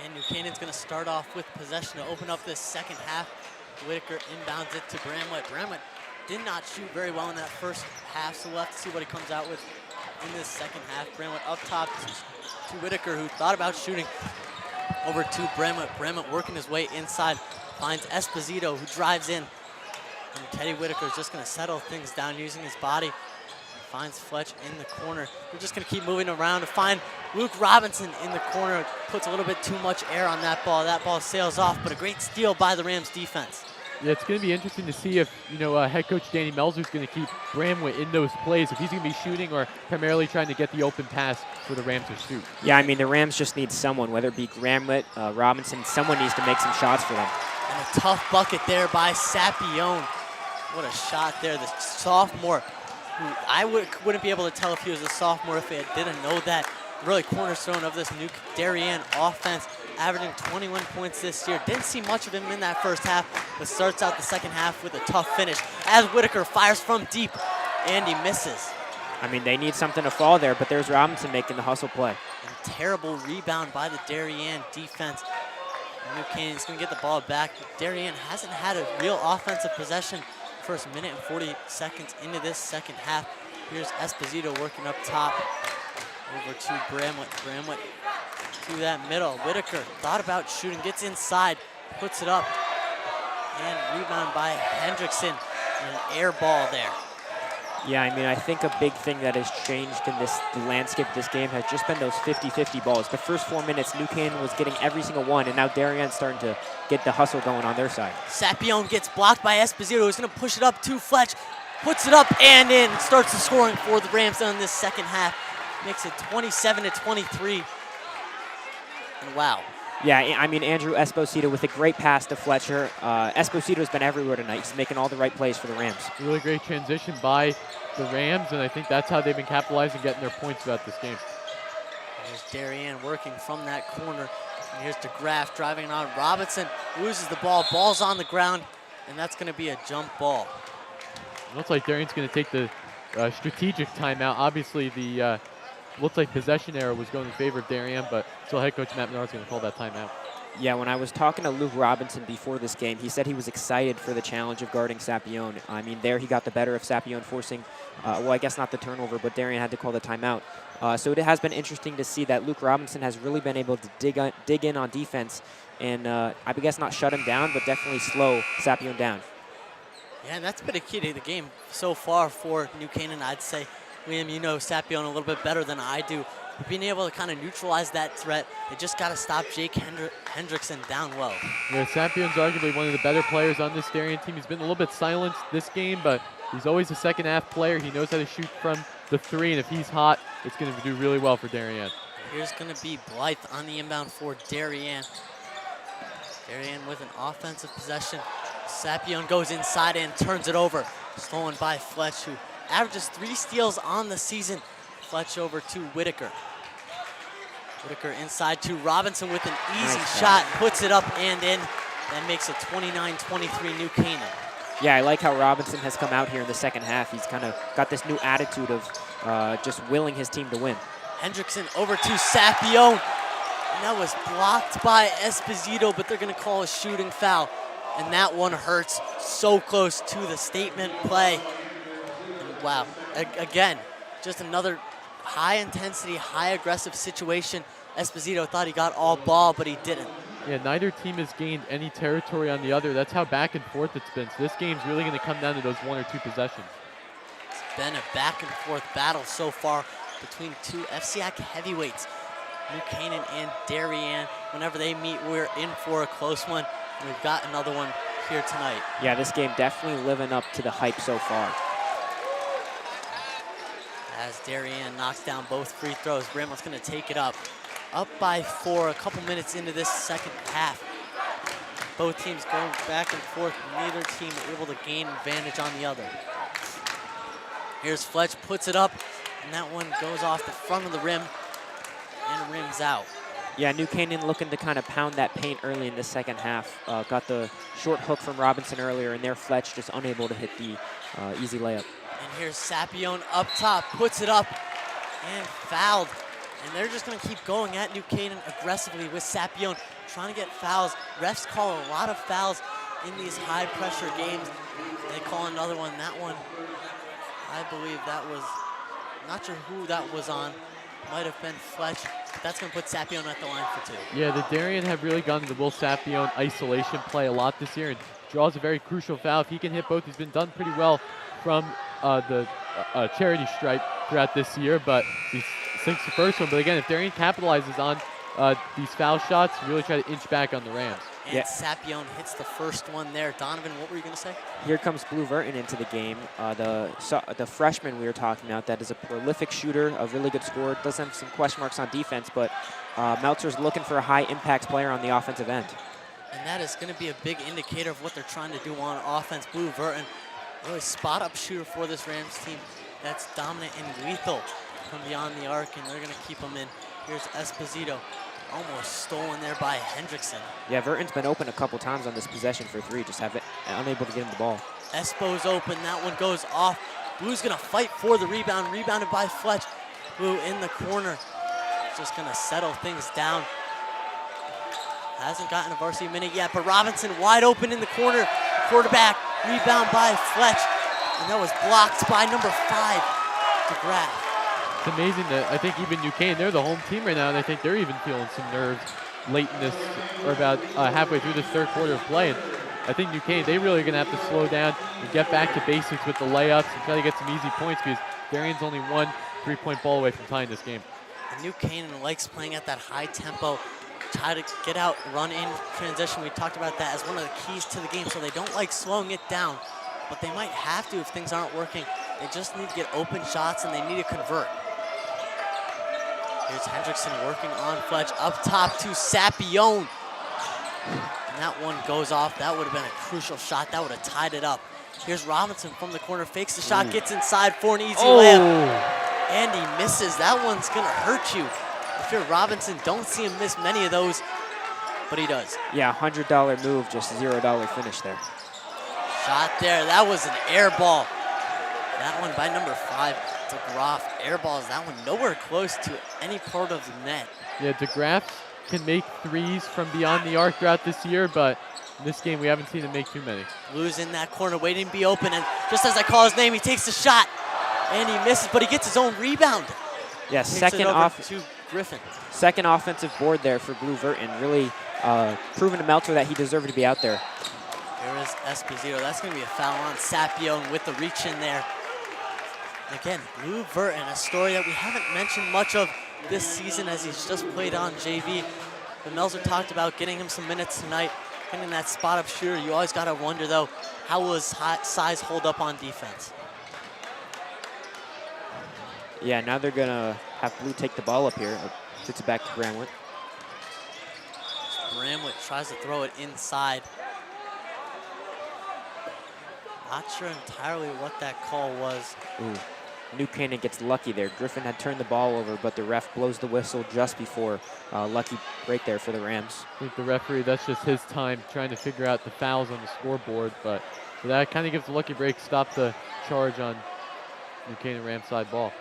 S1: And New Canaan's going to start off with possession to open up this second half. Whitaker inbounds it to Bramlett. Bramlett did not shoot very well in that first half, so we'll have to see what he comes out with in this second half. Bramlett up top to Whitaker, who thought about shooting. Over to Bramlett. Bramlett working his way inside, finds Esposito, who drives in. And Teddy Whitaker is just going to settle things down using his body. Finds Fletch in the corner. We're just going to keep moving around to find Luke Robinson in the corner. Puts a little bit too much air on that ball. That ball sails off, but a great steal by the Rams defense.
S3: Yeah, it's going to be interesting to see if, head coach Danny Melzer is going to keep Bramlett in those plays, if he's going to be shooting or primarily trying to get the open pass for the Rams to shoot.
S2: Yeah, I mean, the Rams just need someone, whether it be Bramlett, Robinson, someone needs to make some shots for them.
S1: And a tough bucket there by Sapione. What a shot there. The sophomore, who I wouldn't be able to tell if he was a sophomore if I didn't know that. Really cornerstone of this new Darien offense, averaging 21 points this year. Didn't see much of him in that first half, but starts out the second half with a tough finish as Whitaker fires from deep, and he misses.
S2: I mean, they need something to fall there, but there's Robinson making the hustle play.
S1: And terrible rebound by the Darien defense. New Canaan's going to get the ball back. Darien hasn't had a real offensive possession first minute and 40 seconds into this second half. Here's Esposito working up top. Over to Bramlett. Bramlett to that middle. Whitaker thought about shooting, gets inside, puts it up, and rebound by Hendrickson. And an air ball there.
S2: Yeah, I mean, I think a big thing that has changed in the landscape of this game has just been those 50-50 balls. The first 4 minutes, New Canaan was getting every single one, and now Darien's starting to get the hustle going on their side.
S1: Sapione gets blocked by Esposito, who's going to push it up to Fletch, puts it up and in, starts the scoring for the Rams in this second half. Makes it 27-23. And wow.
S2: Yeah, I mean, Andrew Esposito with a great pass to Fletcher. Esposito's been everywhere tonight. He's making all the right plays for the Rams.
S3: Really great transition by the Rams, and I think that's how they've been capitalizing, getting their points throughout this game.
S1: There's Darien working from that corner. And here's DeGraff driving on. Robinson loses the ball. Ball's on the ground, and that's going to be a jump ball.
S3: Looks like Darien's going to take the strategic timeout. Obviously, the looks like possession error was going in favor of Darien, but still head coach Matt Menard's going to call that timeout.
S2: Yeah, when I was talking to Luke Robinson before this game, he said he was excited for the challenge of guarding Sapione. I mean, there he got the better of Sapione, forcing, well, I guess not the turnover, but Darien had to call the timeout. So it has been interesting to see that Luke Robinson has really been able to dig in on defense and I guess not shut him down, but definitely slow Sapione down.
S1: Yeah, and that's been a key to the game so far for New Canaan, I'd say. Liam, you know Sapione a little bit better than I do. But being able to kind of neutralize that threat, they just got to stop Jake Hendrickson down low.
S3: Yeah, Sapion's arguably one of the better players on this Darien team. He's been a little bit silenced this game, but he's always a second half player. He knows how to shoot from the three, and if he's hot, it's going to do really well for Darien.
S1: Here's going to be Blythe on the inbound for Darien. Darien with an offensive possession. Sapione goes inside and turns it over. Stolen by Fletch, who averages 3 steals on the season. Fletch over to Whitaker. Whitaker inside to Robinson with an easy shot. Puts it up and in. That makes it 29-23 New Canaan.
S2: Yeah, I like how Robinson has come out here in the second half. He's kind of got this new attitude of just willing his team to win.
S1: Hendrickson over to Sapione. And that was blocked by Esposito, but they're going to call a shooting foul. And that one hurts. So close to the statement play. And wow, again, just another high-intensity, high-aggressive situation. Esposito thought he got all ball, but he didn't.
S3: Yeah, neither team has gained any territory on the other. That's how back and forth it's been. So this game's really going to come down to those 1 or 2 possessions.
S1: It's been a back-and-forth battle so far between 2 FCAC heavyweights, New Canaan and Darien. Whenever they meet, we're in for a close one. We've got another one here tonight.
S2: Yeah, this game definitely living up to the hype so far.
S1: As Darien knocks down both free throws, Bramlett's going to take it up by 4 a couple minutes into this second half. Both teams going back and forth, neither team able to gain advantage on the other. Here's Fletch, puts it up, and that one goes off the front of the rim and rims out.
S2: Yeah, New Canaan looking to kind of pound that paint early in the second half. Got the short hook from Robinson earlier, and there Fletch just unable to hit the easy layup.
S1: And here's Sapione up top, puts it up, and fouled. And they're just going to keep going at New Canaan aggressively with Sapione trying to get fouls. Refs call a lot of fouls in these high-pressure games. They call another one. That one, I believe that was, not sure who that was on. Might have been Fletch. But that's going to put Sapione at the line for 2.
S3: Yeah, the Darien have really gone to the Will Sapione isolation play a lot this year and draws a very crucial foul. If he can hit both, he's been done pretty well from the charity stripe throughout this year, but he sinks the first one. But again, if Darien capitalizes on these foul shots, really try to inch back on the Rams.
S1: And Sapione hits the first one there. Donovan, what were you going to say?
S2: Here comes Blue Verton into the game. The freshman we were talking about that is a prolific shooter, a really good scorer. Does have some question marks on defense, but Meltzer's looking for a high-impact player on the offensive end.
S1: And that is going to be a big indicator of what they're trying to do on offense. Blue Verton, really spot-up shooter for this Rams team that's dominant and lethal from beyond the arc, and they're going to keep him in. Here's Esposito, almost stolen there by Hendrickson.
S2: Yeah, Verton's been open a couple times on this possession for 3, just unable to get him the ball.
S1: Espo's open, that one goes off. Blue's going to fight for the rebound, rebounded by Fletch. Blue in the corner, just going to settle things down. Hasn't gotten a varsity minute yet, but Robinson wide open in the corner. Quarterback, rebound by Fletch, and that was blocked by number 5, DeGraff.
S3: It's amazing that I think even New Canaan, they're the home team right now, and I think they're even feeling some nerves late in this, or about halfway through this third quarter of play. And I think New Canaan, they really are going to have to slow down and get back to basics with the layups and try to get some easy points, because Darien's only 1 3-point ball away from tying this game.
S1: And New Canaan likes playing at that high tempo, try to get out, run in transition. We talked about that as one of the keys to the game, so they don't like slowing it down, but they might have to if things aren't working. They just need to get open shots, and they need to convert. Here's Hendrickson working on Fletch, up top to Sapione. And that one goes off. That would have been a crucial shot. That would have tied it up. Here's Robinson from the corner, fakes the shot, gets inside for an easy layup. And he misses. That one's gonna hurt you. If you're Robinson, don't see him miss many of those, but he does.
S2: Yeah, $100 move, just $0 finish there.
S1: Shot there, that was an air ball. That one by number 5, DeGraff airballs that one nowhere close to any part of the net.
S3: Yeah, DeGraff can make threes from beyond the arc throughout this year, but in this game we haven't seen him make too many.
S1: Blue's in that corner waiting to be open, and just as I call his name, he takes the shot, and he misses, but he gets his own rebound.
S2: Yeah,
S1: second
S2: offensive board there for Blue Verton, really proving to Meltzer that he deserved to be out there.
S1: Here is Esposito. That's going to be a foul on Sapione with the reach in there. And again, Blue Verton, a story that we haven't mentioned much of this season as he's just played on JV. But Meltzer talked about getting him some minutes tonight, getting that spot-up shooter. You always got to wonder, though, how will his size hold up on defense?
S2: Yeah, now they're going to have Blue take the ball up here. Gets it back to Bramlett.
S1: Bramlett tries to throw it inside. Not sure entirely what that call was.
S2: Ooh. New Canaan gets lucky there. Griffin had turned the ball over, but the ref blows the whistle just before. Lucky break there for the Rams.
S3: I think the referee, that's just his time trying to figure out the fouls on the scoreboard, but that kind of gives the lucky break, stop the charge on New Canaan Rams side ball.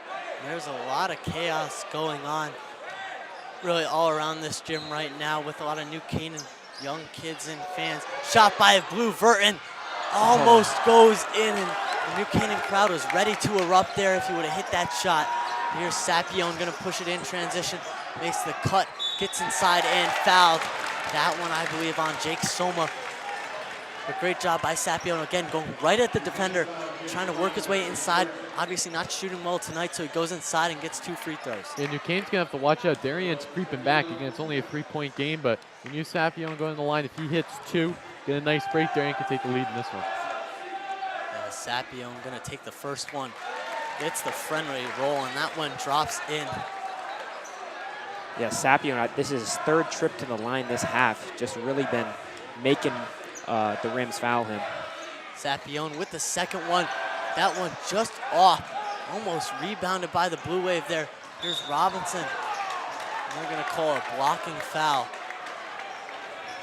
S1: There's a lot of chaos going on really all around this gym right now with a lot of New Canaan young kids and fans. Shot by Blue Verton. Almost goes in, and the New Canaan crowd was ready to erupt there if he would have hit that shot. Here's Sapione gonna push it in transition, makes the cut, gets inside and fouled. That one, I believe, on Jake Soma. A great job by Sapione, again, going right at the defender, trying to work his way inside. Obviously not shooting well tonight, so he goes inside and gets 2 free throws.
S3: Yeah, New Canaan's gonna have to watch out. Darien's creeping back. Again, it's only a 3-point game, but when you Sapione going to the line, if he hits 2, get a nice break, Darien can take the lead in this one.
S1: Sapione gonna take the first one. Gets the friendly roll, and that one drops in.
S2: Yeah, Sapione, this is his 3rd trip to the line this half. Just really been making the Rams foul him.
S1: Sapione with the second one. That one just off. Almost rebounded by the Blue Wave there. Here's Robinson. They're gonna call a blocking foul.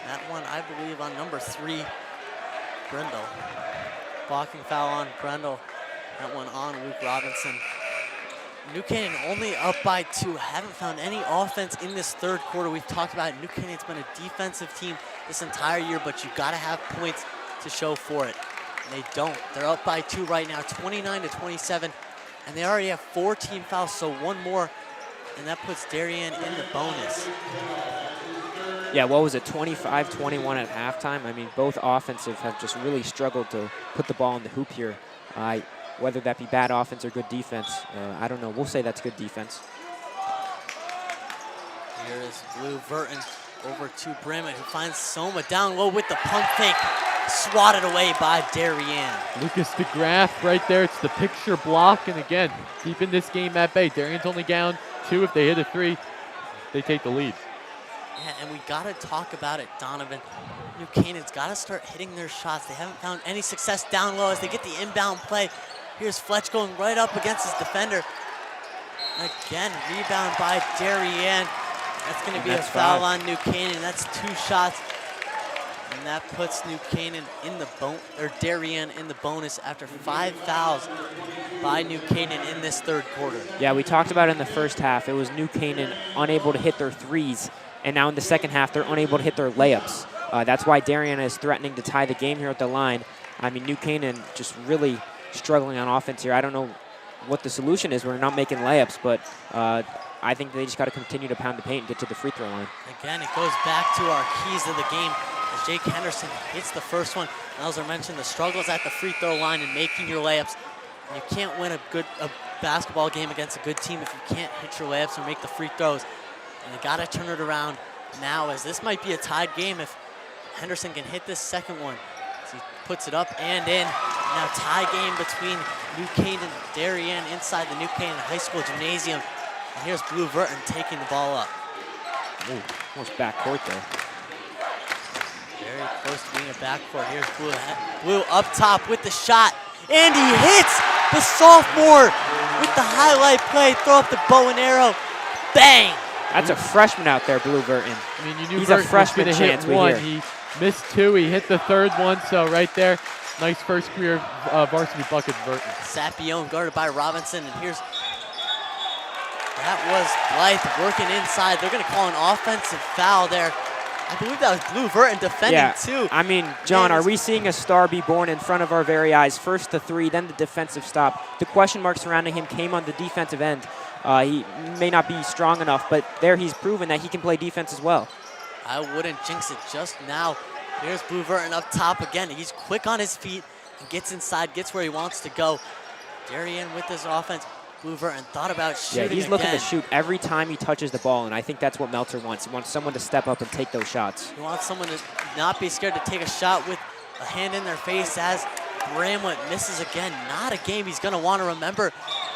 S1: That one, I believe, on number 3, Brindle. Blocking foul on Brindle. That one on Luke Robinson. New Canaan only up by 2. Haven't found any offense in this 3rd quarter. We've talked about it. New Canaan's been a defensive team this entire year, but you gotta have points to show for it. And they don't. They're up by 2 right now, 29-27. And they already have 4 team fouls, so 1 more. And that puts Darien in the bonus.
S2: Yeah, what was it, 25-21 at halftime? I mean, both offensive have just really struggled to put the ball in the hoop here. Whether that be bad offense or good defense, I don't know. We'll say that's good defense.
S1: Here is Blue Verton over to Bramlett, who finds Soma down low with the pump fake. Swatted away by Darien.
S3: Lucas DeGraff right there. It's the picture block, and again, keeping this game at bay. Darien's only down 2. If they hit a 3, they take the lead.
S1: Yeah, and we got to talk about it, Donovan. New Canaan's got to start hitting their shots. They haven't found any success down low as they get the inbound play. Here's Fletch going right up against his defender. Again, rebound by Darien. That's going to be a foul on New Canaan. That's 2 shots. And that puts New Canaan in the Darien in the bonus after 5 fouls by New Canaan in this 3rd quarter.
S2: Yeah, we talked about it in the first half. It was New Canaan unable to hit their threes, and now in the second half, they're unable to hit their layups. That's why Darien is threatening to tie the game here at the line. I mean, New Canaan just really struggling on offense here. I don't know what the solution is. We're not making layups, but I think they just got to continue to pound the paint and get to the free throw line.
S1: Again, it goes back to our keys of the game. As Jake Henderson hits the first one, Melzer mentioned the struggles at the free throw line and making your layups. And you can't win a basketball game against a good team if you can't hit your layups or make the free throws. And they got to turn it around now, as this might be a tied game if Henderson can hit this second one. As he puts it up and in. Now tie game between New Canaan and Darien inside the New Canaan High School Gymnasium. And here's Blue Verton taking the ball up.
S2: Ooh, almost backcourt there.
S1: Very close to being a backcourt. Here's Blue up top with the shot. And he hits the sophomore with the highlight play. Throw up the bow and arrow. Bang!
S2: That's a freshman out there, Blue Verton.
S3: I mean, you knew
S2: he's
S3: Verton
S2: a freshman
S3: was gonna
S2: chance
S3: hit 1.
S2: we hear.
S3: He missed 2. He hit the 3rd one. So right there, Nice first career varsity bucket, Burton.
S1: Sapione guarded by Robinson, and that was Blythe working inside. They're going to call an offensive foul there. I believe that was Blue Verton defending too.
S2: I mean, John, are we seeing a star be born in front of our very eyes? First the three, then the defensive stop. The question mark surrounding him came on the defensive end. He may not be strong enough, but there he's proven that he can play defense as well.
S1: I wouldn't jinx it just now. Here's Blue Verton up top again. He's quick on his feet and gets inside, gets where he wants to go. Darien with his offense. Blue Verton thought about shooting
S2: he's looking
S1: again.
S2: to shoot every time he touches the ball, and I think that's what Meltzer wants. He wants someone to step up and take those shots.
S1: He wants someone to not be scared to take a shot with a hand in their face as Bramlett misses again. Not a game he's going to want to remember,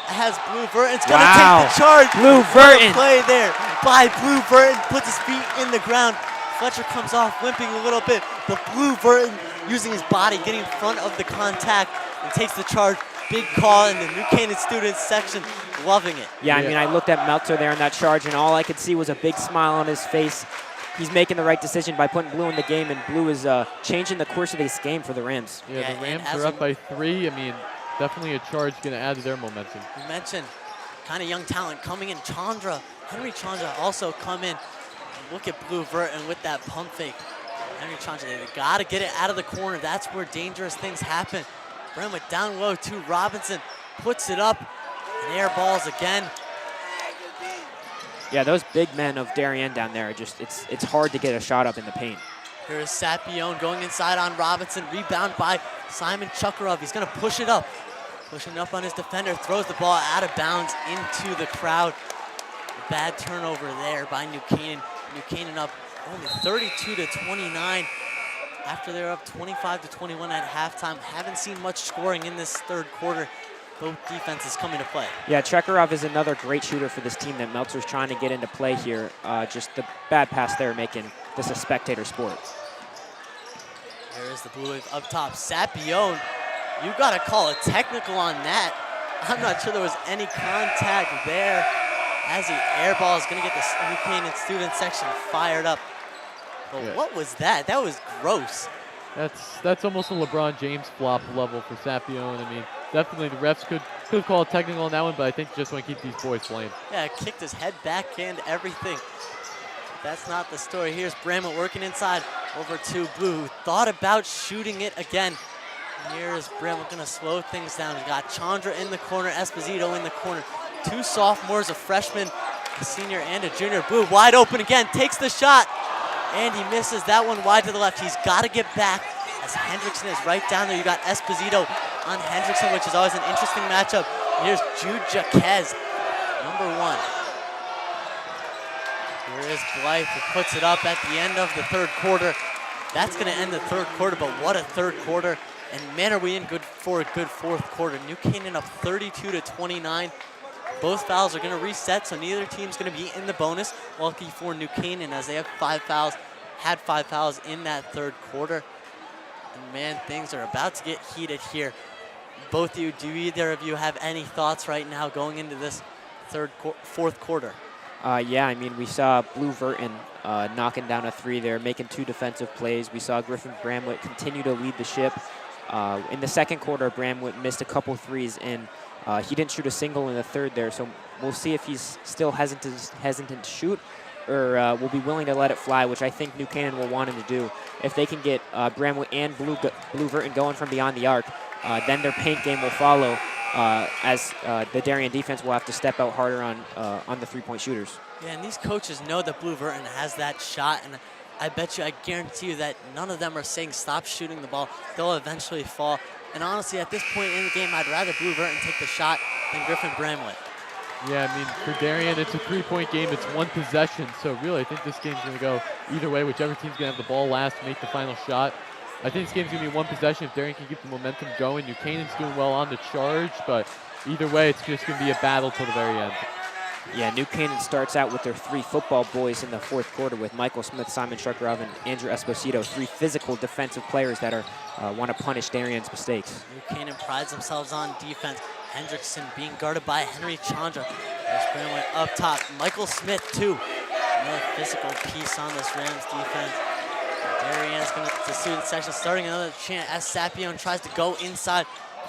S1: as Blue Verton's going to take the charge.
S2: Blue Verton.
S1: Play there by Blue Verton, puts his feet in the ground. Fletcher comes off limping a little bit, but Blue Verton using his body, getting in front of the contact and takes the charge. Big call in the New Canaan students section, loving it.
S2: Yeah, I mean, I looked at Meltzer there in that charge, and all I could see was a big smile on his face. He's making the right decision by putting Blue in the game, and Blue is changing the course of this game for the Rams.
S3: Yeah, the Rams are up by 3. I mean, definitely a charge going to add to their momentum.
S1: You mentioned kind of young talent coming in. Henry Chandra also come in. Look at Blue Verton with that pump fake. Henry Chandra, they got to get it out of the corner. That's where dangerous things happen. Bramlett down low to Robinson, puts it up, and air balls again.
S2: Yeah, those big men of Darien down there, it's hard to get a shot up in the paint.
S1: Here's Sapione going inside on Robinson, rebound by Simon Chukarov. He's gonna push it up. Pushing up on his defender, throws the ball out of bounds into the crowd. A bad turnover there by New Canaan. New Canaan up only 32-29. After they're up 25-21 at halftime. Haven't seen much scoring in this third quarter. Both defenses coming to play. Yeah,
S2: Chekarov is another great shooter for this team that Meltzer's trying to get into play here. Just the bad pass there making this a spectator sport.
S1: There is the Blue Wave up top. Sapione, you got to call a technical on that. I'm not sure there was any contact there, as the air ball is going to get the New Canaan student section fired up. But what was that? That was gross.
S3: That's almost a LeBron James flop level for Sapione. I mean, definitely the refs could call a technical on that one, but I think just want to keep these boys playing.
S1: Yeah, kicked his head back and everything. That's not the story. Here's Bramlett working inside over to Blue. Thought about shooting it again. Here's Bramlett going to slow things down. He's got Chandra in the corner, Esposito in the corner. 2 sophomores, a freshman, a senior, and a junior. Blue wide open again, takes the shot. And he misses that one wide to the left. He's got to get back as Hendrickson is right down there. You got Esposito on Hendrickson, which is always an interesting matchup. Here's Jude Jaquez, number 1. Here is Blythe who puts it up at the end of the third quarter. That's going to end the third quarter, but what a third quarter. And man, are we in for a good fourth quarter. New Canaan up 32-29. Both fouls are going to reset, so neither team's going to be in the bonus. Lucky for New Canaan, as they have 5 fouls, had 5 fouls in that third quarter. And man, things are about to get heated here. Both of you, do either of you have any thoughts right now going into this fourth quarter?
S2: Yeah, I mean, we saw Blue Verton knocking down a 3 there, making 2 defensive plays. We saw Griffin Bramlett continue to lead the ship. In the second quarter, Bramlett missed a couple 3s, and he didn't shoot a single in the third there, so we'll see if he's still hesitant to shoot, or will be willing to let it fly, which I think New Canaan will want him to do. If they can get Bramlett and Blue Verton going from beyond the arc, then their paint game will follow, as the Darien defense will have to step out harder on the 3-point shooters.
S1: Yeah, and these coaches know that Blue Verton has that shot, and I guarantee you that none of them are saying stop shooting the ball. They'll eventually fall. And honestly, at this point in the game, I'd rather Blue Verton take the shot than Griffin Bramlett.
S3: Yeah, I mean, for Darien, it's a 3-point game. It's 1 possession. So really, I think this game's going to go either way. Whichever team's going to have the ball last, make the final shot. I think this game's going to be 1 possession. If Darien can keep the momentum going, New Canaan's doing well on the charge. But either way, it's just going to be a battle till the very end.
S2: Yeah, New Canaan starts out with their 3 football boys in the fourth quarter with Michael Smith, Simon Chukarov, and Andrew Esposito, 3 physical defensive players that want to punish Darien's mistakes.
S1: New Canaan prides themselves on defense. Hendrickson being guarded by Henry Chandra. There's Bramlett up top. Michael Smith, too. Another physical piece on this Rams defense. Darien's going to the student section, starting another chant as Sapione tries to go inside,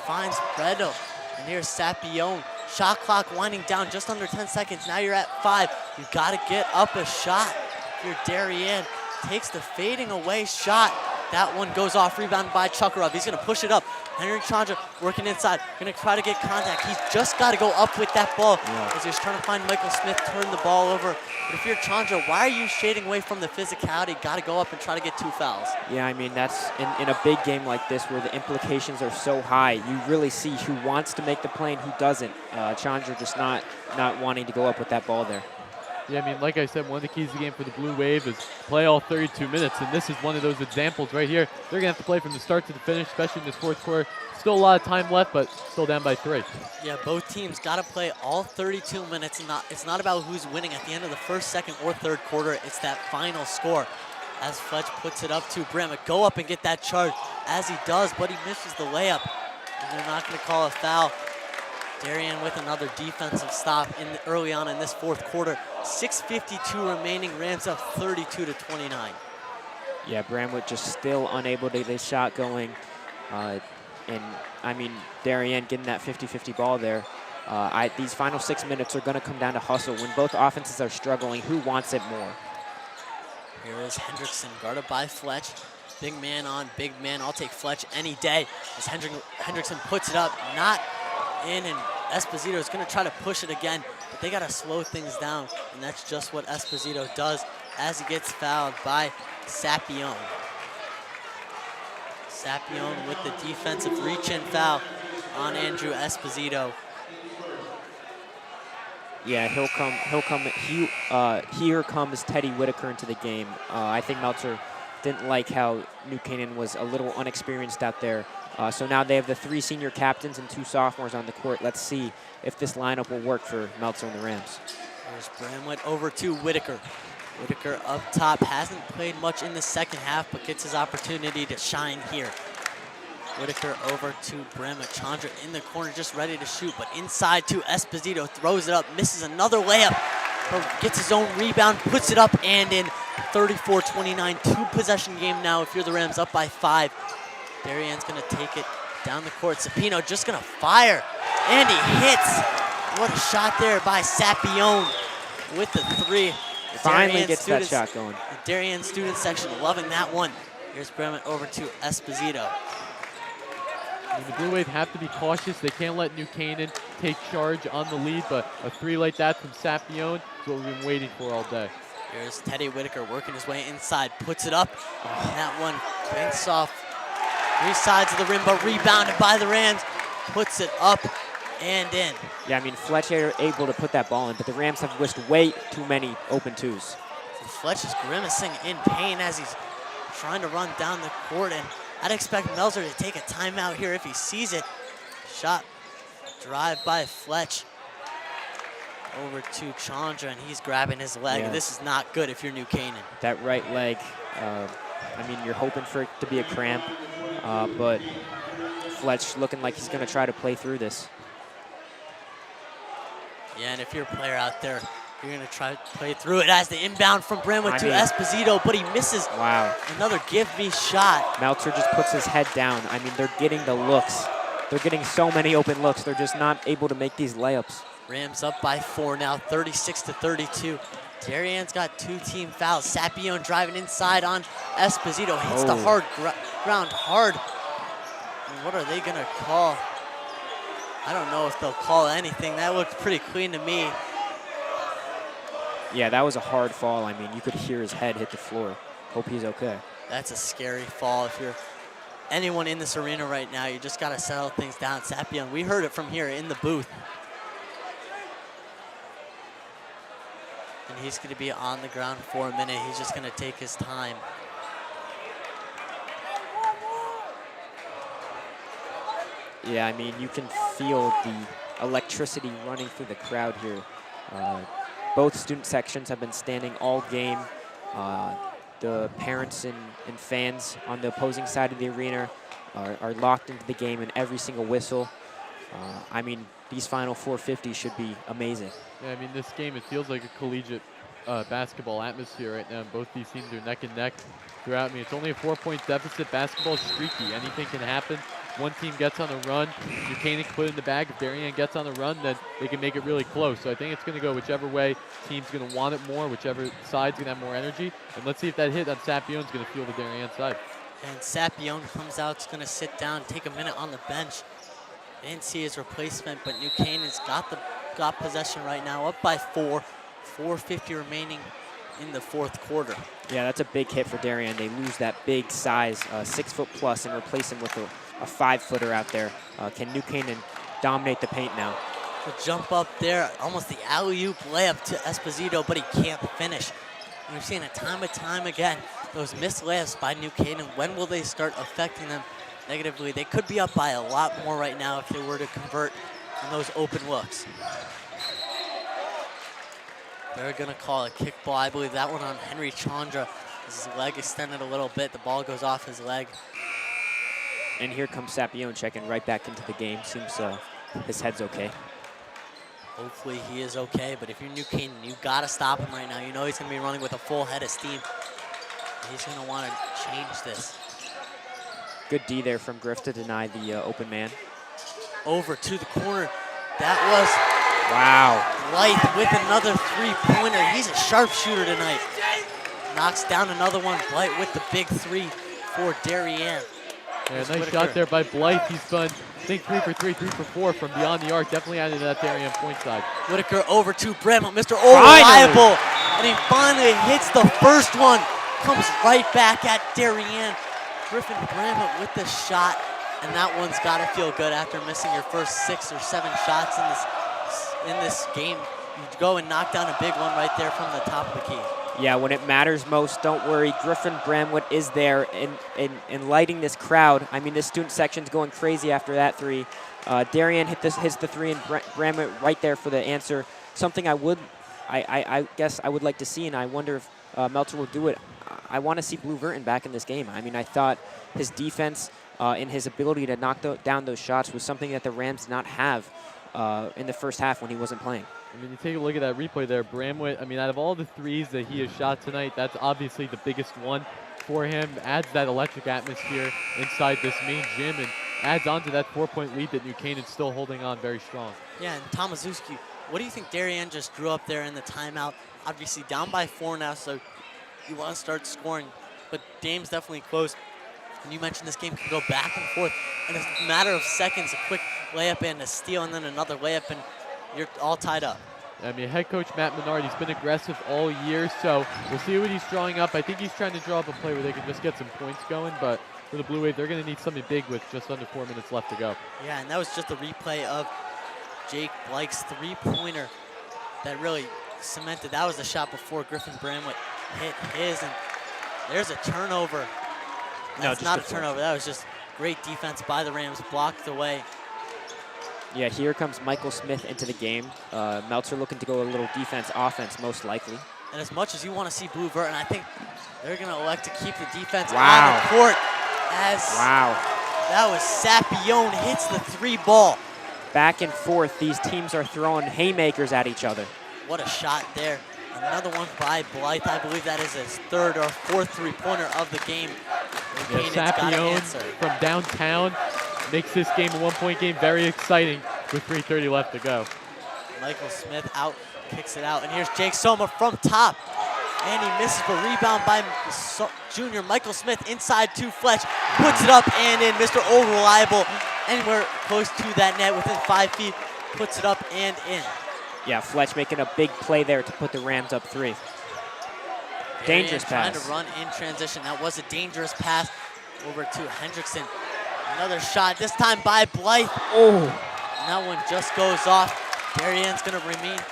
S1: finds Bredo. And here's Sapione. Shot clock winding down, just under 10 seconds. Now you're at 5. You've got to get up a shot. Here, Darien takes the fading away shot. That one goes off, rebounded by Chukarov. He's going to push it up. Henry Chandra working inside, going to try to get contact. He's just got to go up with that ball as he's trying to find Michael Smith, turn the ball over. But if you're Chandra, why are you shading away from the physicality? Got to go up and try to get 2 fouls.
S2: Yeah, I mean, that's in a big game like this where the implications are so high, you really see who wants to make the play and who doesn't. Chandra just not wanting to go up with that ball there.
S3: Yeah, I mean, like I said, one of the keys to the game for the Blue Wave is play all 32 minutes, and this is one of those examples right here. They're going to have to play from the start to the finish, especially in this fourth quarter. Still a lot of time left, but still down by 3.
S1: Yeah, both teams got to play all 32 minutes. It's not about who's winning at the end of the first, second, or third quarter. It's that final score. As Fletch puts it up to Bramlett. Go up and get that charge, as he does, but he misses the layup. And they're not going to call a foul. Darien with another defensive stop early on in this fourth quarter. 6:52 remaining, Rams up 32-29.
S2: Yeah, Bramlett just still unable to get his shot going. And I mean, Darien getting that 50-50 ball there. These final 6 minutes are gonna come down to hustle. When both offenses are struggling, who wants it more?
S1: Here is Hendrickson, guarded by Fletch. Big man on big man. I'll take Fletch any day. As Hendrickson puts it up, not in, and Esposito is going to try to push it again, but they got to slow things down, and that's just what Esposito does as he gets fouled by Sapione. Sapione with the defensive reach-in foul on Andrew Esposito.
S2: Yeah, here comes Teddy Whitaker into the game. I think Meltzer didn't like how New Canaan was a little unexperienced out there. So now they have the 3 senior captains and 2 sophomores on the court. Let's see if this lineup will work for Meltzer and the Rams.
S1: There's Bramlett over to Whitaker. Whitaker up top, hasn't played much in the second half, but gets his opportunity to shine here. Whitaker over to Bramlett. Chandra in the corner, just ready to shoot, but inside to Esposito, throws it up, misses another layup, gets his own rebound, puts it up and in. 34-29, 2-possession game now if you're the Rams, up by 5. Darien's gonna take it down the court. Sapino just gonna fire, and he hits. What a shot there by Sapione with the 3.
S2: Finally gets that shot going.
S1: The Darien student section loving that one. Here's Bramlett over to Esposito.
S3: The Blue Wave have to be cautious. They can't let New Canaan take charge on the lead, but a 3 like that from Sapione is what we've been waiting for all day.
S1: Here's Teddy Whitaker working his way inside, puts it up. And that one banks off 3 sides of the rim, but rebounded by the Rams. Puts it up and in.
S2: Yeah, I mean, Fletch able to put that ball in, but the Rams have whisked way too many open 2s.
S1: And Fletch is grimacing in pain as he's trying to run down the court, and I'd expect Meltzer to take a timeout here if he sees it. Shot drive by Fletch over to Chandra, and he's grabbing his leg.
S2: Yeah.
S1: This is not good if you're New Canaan.
S2: That right leg, I mean, you're hoping for it to be a cramp, but Fletch looking like he's going to try to play through this.
S1: Yeah, and if you're a player out there, you're going to try to play through it as the inbound from Bramlett to Esposito, but he misses.
S2: Wow.
S1: Another give-me shot.
S2: Meltzer just puts his head down. I mean, they're getting the looks. They're getting so many open looks. They're just not able to make these layups.
S1: Rams up by 4 now, 36-32. Darien's got 2 team fouls. Sapione driving inside on Esposito. Hits the hard ground hard. And what are they going to call? I don't know if they'll call anything. That looked pretty clean to me.
S2: Yeah, that was a hard fall. I mean, you could hear his head hit the floor. Hope he's okay.
S1: That's a scary fall. If you're anyone in this arena right now, you just got to settle things down. Sapione, we heard it from here in the booth. And he's going to be on the ground for a minute. He's just going to take his time.
S2: Yeah, I mean, you can feel the electricity running through the crowd here. Both student sections have been standing all game. The parents and fans on the opposing side of the arena are locked into the game in every single whistle. I mean, these final 450 should be amazing.
S3: Yeah, I mean, this game, it feels like a collegiate basketball atmosphere right now. Both these teams are neck and neck throughout. I mean, it's only a 4-point deficit. Basketball is streaky. Anything can happen. One team gets on a run, New Canaan can put it in the bag. If Darien gets on a run, then they can make it really close. So I think it's going to go whichever way team's going to want it more, whichever side's going to have more energy. And let's see if that hit on Sapion's going to fuel the Darien side. And
S1: Sapion comes out, is going to sit down, take a minute on the bench. They didn't see his replacement, but New Canaan's got possession right now, up by 4. 4:50 remaining in the fourth quarter.
S2: Yeah, that's a big hit for Darien. They lose that big size, 6 foot plus, and replace him with a 5-footer out there. Can New Canaan dominate the paint now?
S1: The jump up there, almost the alley-oop layup to Esposito, but he can't finish. And we've seen it time and time again, those missed layups by New Canaan. When will they start affecting them negatively? They could be up by a lot more right now if they were to convert on those open looks. They're going to call a kickball. I believe that one on Henry Chandra. His leg extended a little bit. The ball goes off his leg.
S2: And here comes Sapion checking right back into the game. Seems his head's okay.
S1: Hopefully he is okay, but if you're New Canaan, you got to stop him right now. You know he's going to be running with a full head of steam. He's going to want to change this.
S2: Good D there from Griff to deny the open man.
S1: Over to the corner. That was
S2: wow.
S1: Blythe with another three-pointer. He's a sharpshooter tonight. Knocks down another one. Blythe with the big 3 for Darien.
S3: Yeah, nice shot there by Blythe. He's done, I think, 3 for 3, 3 for 4 from beyond the arc. Definitely added to that Darien point side.
S1: Whitaker over to Bramlett. Mr. Reliable. And he finally hits the first one. Comes right back at Darien. Griffin Bramlett with the shot. And that one's got to feel good after missing your first 6 or 7 shots in this game. You go and knock down a big one right there from the top of the key.
S2: Yeah, when it matters most, don't worry. Griffin Bramwood is there in lighting this crowd. I mean, this student section's going crazy after that 3. Darien hits the 3, and Bramwood right there for the answer. Something I guess I would like to see, and I wonder if Meltzer will do it. I want to see Blue Verton back in this game. I mean, I thought his defense and his ability to knock down those shots was something that the Rams did not have in the first half when he wasn't playing.
S3: I mean, you take a look at that replay there, Bramwood, I mean, out of all the 3s that he has shot tonight, that's obviously the biggest one for him. Adds that electric atmosphere inside this main gym and adds on to that 4-point lead that New Canaan's still holding on very strong.
S1: Yeah, and Tomaszewski, what do you think Darien just drew up there in the timeout? Obviously down by 4 now, so you want to start scoring, but game's definitely close. And you mentioned this game can go back and forth in a matter of seconds, a quick layup and a steal and then another layup, and you're all tied up.
S3: I mean, head coach Matt Menard, he's been aggressive all year, so we'll see what he's drawing up. I think he's trying to draw up a play where they can just get some points going, but for the Blue Wave, they're going to need something big with just under 4 minutes left to go.
S1: Yeah, and that was just a replay of Jake Blake's 3-pointer that really cemented. That was the shot before Griffin Bramwood hit his, and there's a turnover. That's not a turnover. That was just great defense by the Rams, blocked away.
S2: Yeah, here comes Michael Smith into the game. Meltzer looking to go a little defense-offense, most likely.
S1: And as much as you want to see Blue Verton, I think they're going to elect to keep the defense on the court. That was Sapion hits the 3 ball.
S2: Back and forth, these teams are throwing haymakers at each other.
S1: What a shot there. Another one by Blythe. I believe that is his 3rd or 4th 3-pointer of the game.
S3: Yeah, Sapion from downtown makes this game a 1-point game very exciting with 3:30 left to go.
S1: Michael Smith out, kicks it out, and here's Jake Soma from top. And he misses the rebound by junior Michael Smith inside to Fletch. Puts it up and in. Mr. Reliable anywhere close to that net within 5 feet. Puts it up and in.
S2: Yeah, Fletch making a big play there to put the Rams up 3. Dangerous pass.
S1: Trying to run in transition. That was a dangerous pass over to Hendrickson. Another shot, this time by Blythe.
S2: Oh.
S1: And that one just goes off. Darien's going to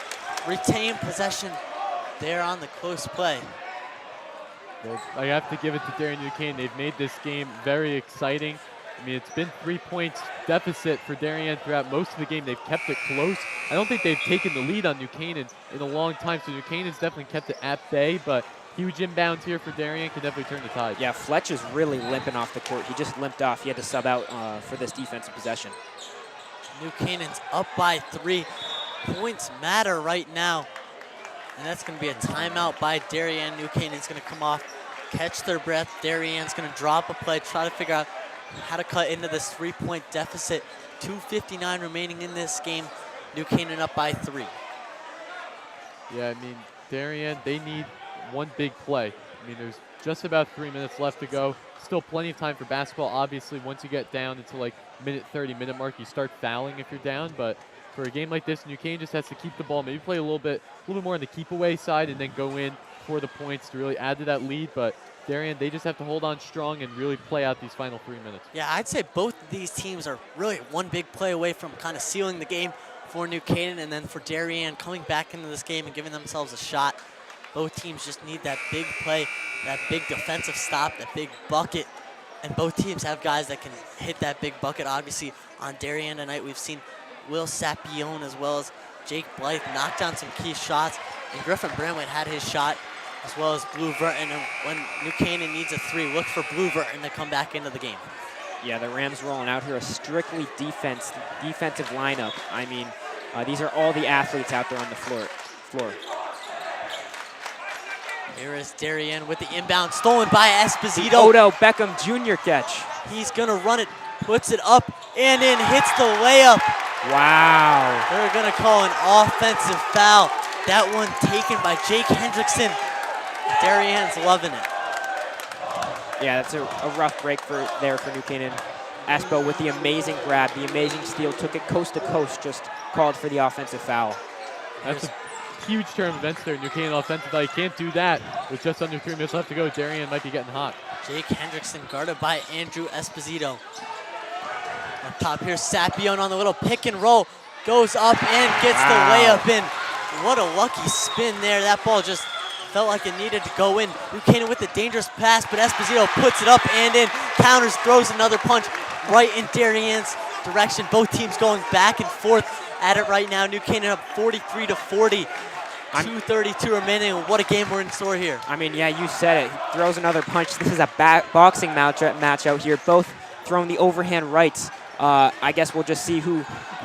S1: retain possession there on the close play.
S3: I have to give it to Darien New Canaan. They've made this game very exciting. I mean, it's been 3 points deficit for Darien throughout most of the game. They've kept it close. I don't think they've taken the lead on New Canaan in a long time, so New Canaan's definitely kept it at bay, but huge inbounds here for Darien can definitely turn the tide.
S2: Yeah, Fletch is really limping off the court. He just limped off. He had to sub out for this defensive possession.
S1: New Canaan's up by 3. Points matter right now. And that's going to be a timeout by Darien. New Canaan's going to come off, catch their breath. Darien's going to drop a play, try to figure out how to cut into this 3-point deficit. 2:59 remaining in this game. New Canaan up by 3.
S3: Yeah, I mean, Darien, they need one big play. I mean, there's just about 3 minutes left to go. Still plenty of time for basketball. Obviously, once you get down into like minute 30, minute mark, you start fouling if you're down. But for a game like this, New Canaan just has to keep the ball, maybe play a little bit more on the keep away side, and then go in for the points to really add to that lead. But Darien, they just have to hold on strong and really play out these final 3 minutes.
S1: Yeah, I'd say both of these teams are really one big play away from kind of sealing the game for New Canaan, and then for Darien coming back into this game and giving themselves a shot. Both teams just need that big play, that big defensive stop, that big bucket. And both teams have guys that can hit that big bucket. Obviously, on Darien tonight, we've seen Will Sapione as well as Jake Blythe knock down some key shots. And Griffin Bramlett had his shot, as well as Blue Verton. And when New Canaan needs a 3, look for Blue Verton to come back into the game.
S2: Yeah, the Rams rolling out here a strictly defensive lineup. I mean, these are all the athletes out there on the floor.
S1: Here is Darien with the inbound, stolen by Esposito.
S2: The Odell Beckham Jr. catch.
S1: He's gonna run it, puts it up and in, hits the layup.
S2: Wow.
S1: They're gonna call an offensive foul. That one taken by Jake Hendrickson. Darien's loving it.
S2: Yeah, that's a rough break for New Canaan. Espo with the amazing grab, the amazing steal, took it coast to coast, just called for the offensive foul.
S3: That's a huge turn of events there. New Canaan offensive foul. You can't do that with just under 3 minutes left to go. Darien might be getting hot.
S1: Jake Hendrickson guarded by Andrew Esposito. Up top here, Sapione on the little pick and roll. Goes up and gets the layup in. What a lucky spin there. That ball just felt like it needed to go in. New Canaan with the dangerous pass, but Esposito puts it up and in. Counters, throws another punch right in Darien's direction. Both teams going back and forth at it right now. New Canaan up 43-40. 2:32 remaining. What a game we're in store here.
S2: I mean, yeah, you said it. He throws another punch. This is a boxing match out here. Both throwing the overhand rights. I guess we'll just see who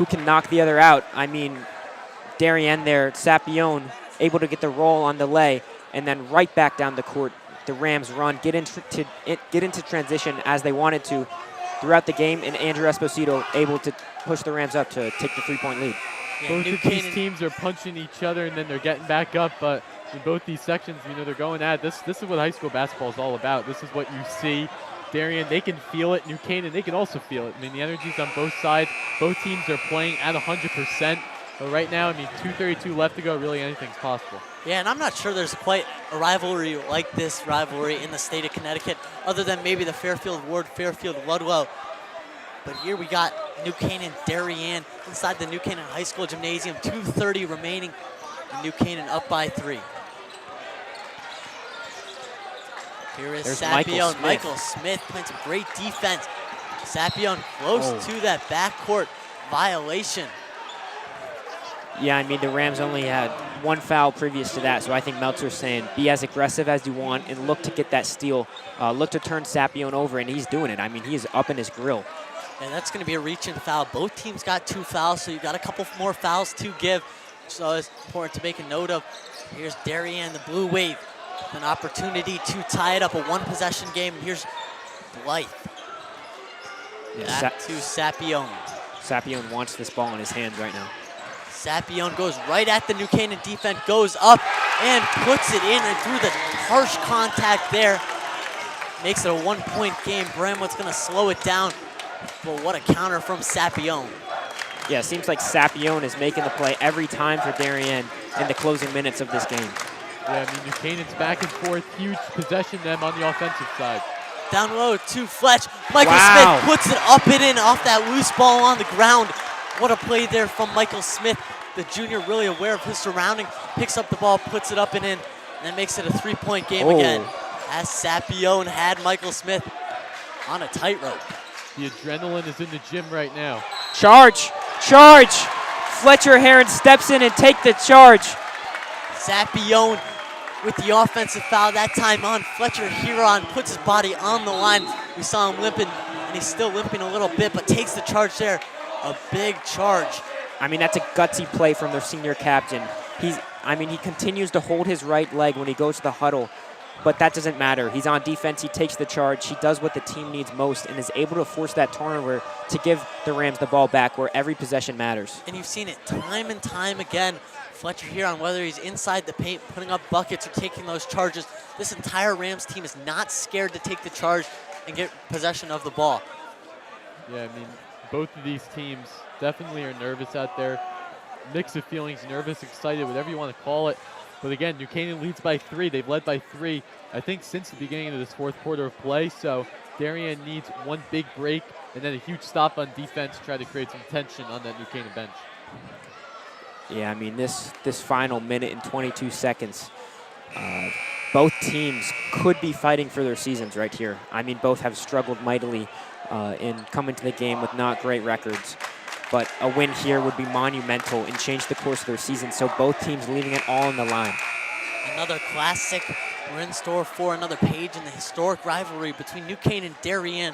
S2: can knock the other out. I mean, Darien there, Sapione, able to get the roll on the lay, and then right back down the court. The Rams run, get into transition as they wanted to throughout the game, and Andrew Esposito able to push the Rams up to take the 3-point lead.
S1: Yeah,
S3: both of these teams are punching each other and then they're getting back up, but in both these sections, you know, they're going at it. This is what high school basketball is all about. This is what you see. Darien, they can feel it. New Canaan, they can also feel it. I mean, the energy's on both sides. Both teams are playing at 100%. But right now, I mean, 2:32 left to go. Really, anything's possible.
S1: Yeah, and I'm not sure there's quite a rivalry like this rivalry in the state of Connecticut, other than maybe the Fairfield-Ward, Fairfield-Ludlow. But here we got New Canaan, Darien inside the New Canaan High School Gymnasium. 2:30 remaining. And New Canaan up by 3. Here is Sapione. Michael Smith playing some great defense. Sapione close to that backcourt violation.
S2: Yeah, I mean, the Rams only had one foul previous to that, so I think Meltzer's saying be as aggressive as you want and look to get that steal. Look to turn Sapione over, and he's doing it. I mean, he's up in his grill.
S1: And that's going to be a reach-in foul. Both teams got 2 fouls, so you've got a couple more fouls to give. So it's important to make a note of. Here's Darien, the Blue Wave, an opportunity to tie it up, a one-possession game. And here's Blythe. Back to Sapione.
S2: Sapione wants this ball in his hands right now.
S1: Sapione goes right at the New Canaan defense, goes up and puts it in, and through the harsh contact there, makes it a 1-point game. Bramlett's going to slow it down. But what a counter from Sapione.
S2: Yeah, it seems like Sapione is making the play every time for Darien in the closing minutes of this game.
S3: Yeah, I mean, New Canaan's back and forth, huge possession them on the offensive side.
S1: Down low to Fletch. Michael Smith puts it up and in off that loose ball on the ground. What a play there from Michael Smith. The junior really aware of his surrounding, picks up the ball, puts it up and in, and that makes it a 3-point game again. As Sapione had Michael Smith on a tightrope.
S3: The adrenaline is in the gym right now.
S2: Charge! Charge! Fletcher Heron steps in and take the charge.
S1: Sapione with the offensive foul, that time on Fletcher Huron, puts his body on the line. We saw him limping, and he's still limping a little bit, but takes the charge there. A big charge.
S2: I mean, that's a gutsy play from their senior captain. I mean, he continues to hold his right leg when he goes to the huddle, but that doesn't matter. He's on defense. He takes the charge. He does what the team needs most and is able to force that turnover to give the Rams the ball back where every possession matters.
S1: And you've seen it time and time again. Fletcher here, on whether he's inside the paint, putting up buckets or taking those charges. This entire Rams team is not scared to take the charge and get possession of the ball.
S3: Yeah, I mean, both of these teams definitely are nervous out there. Mix of feelings, nervous, excited, whatever you want to call it. But again, New Canaan leads by 3. They've led by 3, I think, since the beginning of this fourth quarter of play. So Darien needs one big break and then a huge stop on defense to try to create some tension on that New Canaan bench.
S2: Yeah, I mean, this final minute and 22 seconds, both teams could be fighting for their seasons right here. I mean, both have struggled mightily in coming to the game with not great records. But a win here would be monumental and change the course of their season. So both teams leaving it all on the line.
S1: Another classic. We're in store for another page in the historic rivalry between New Canaan and Darien.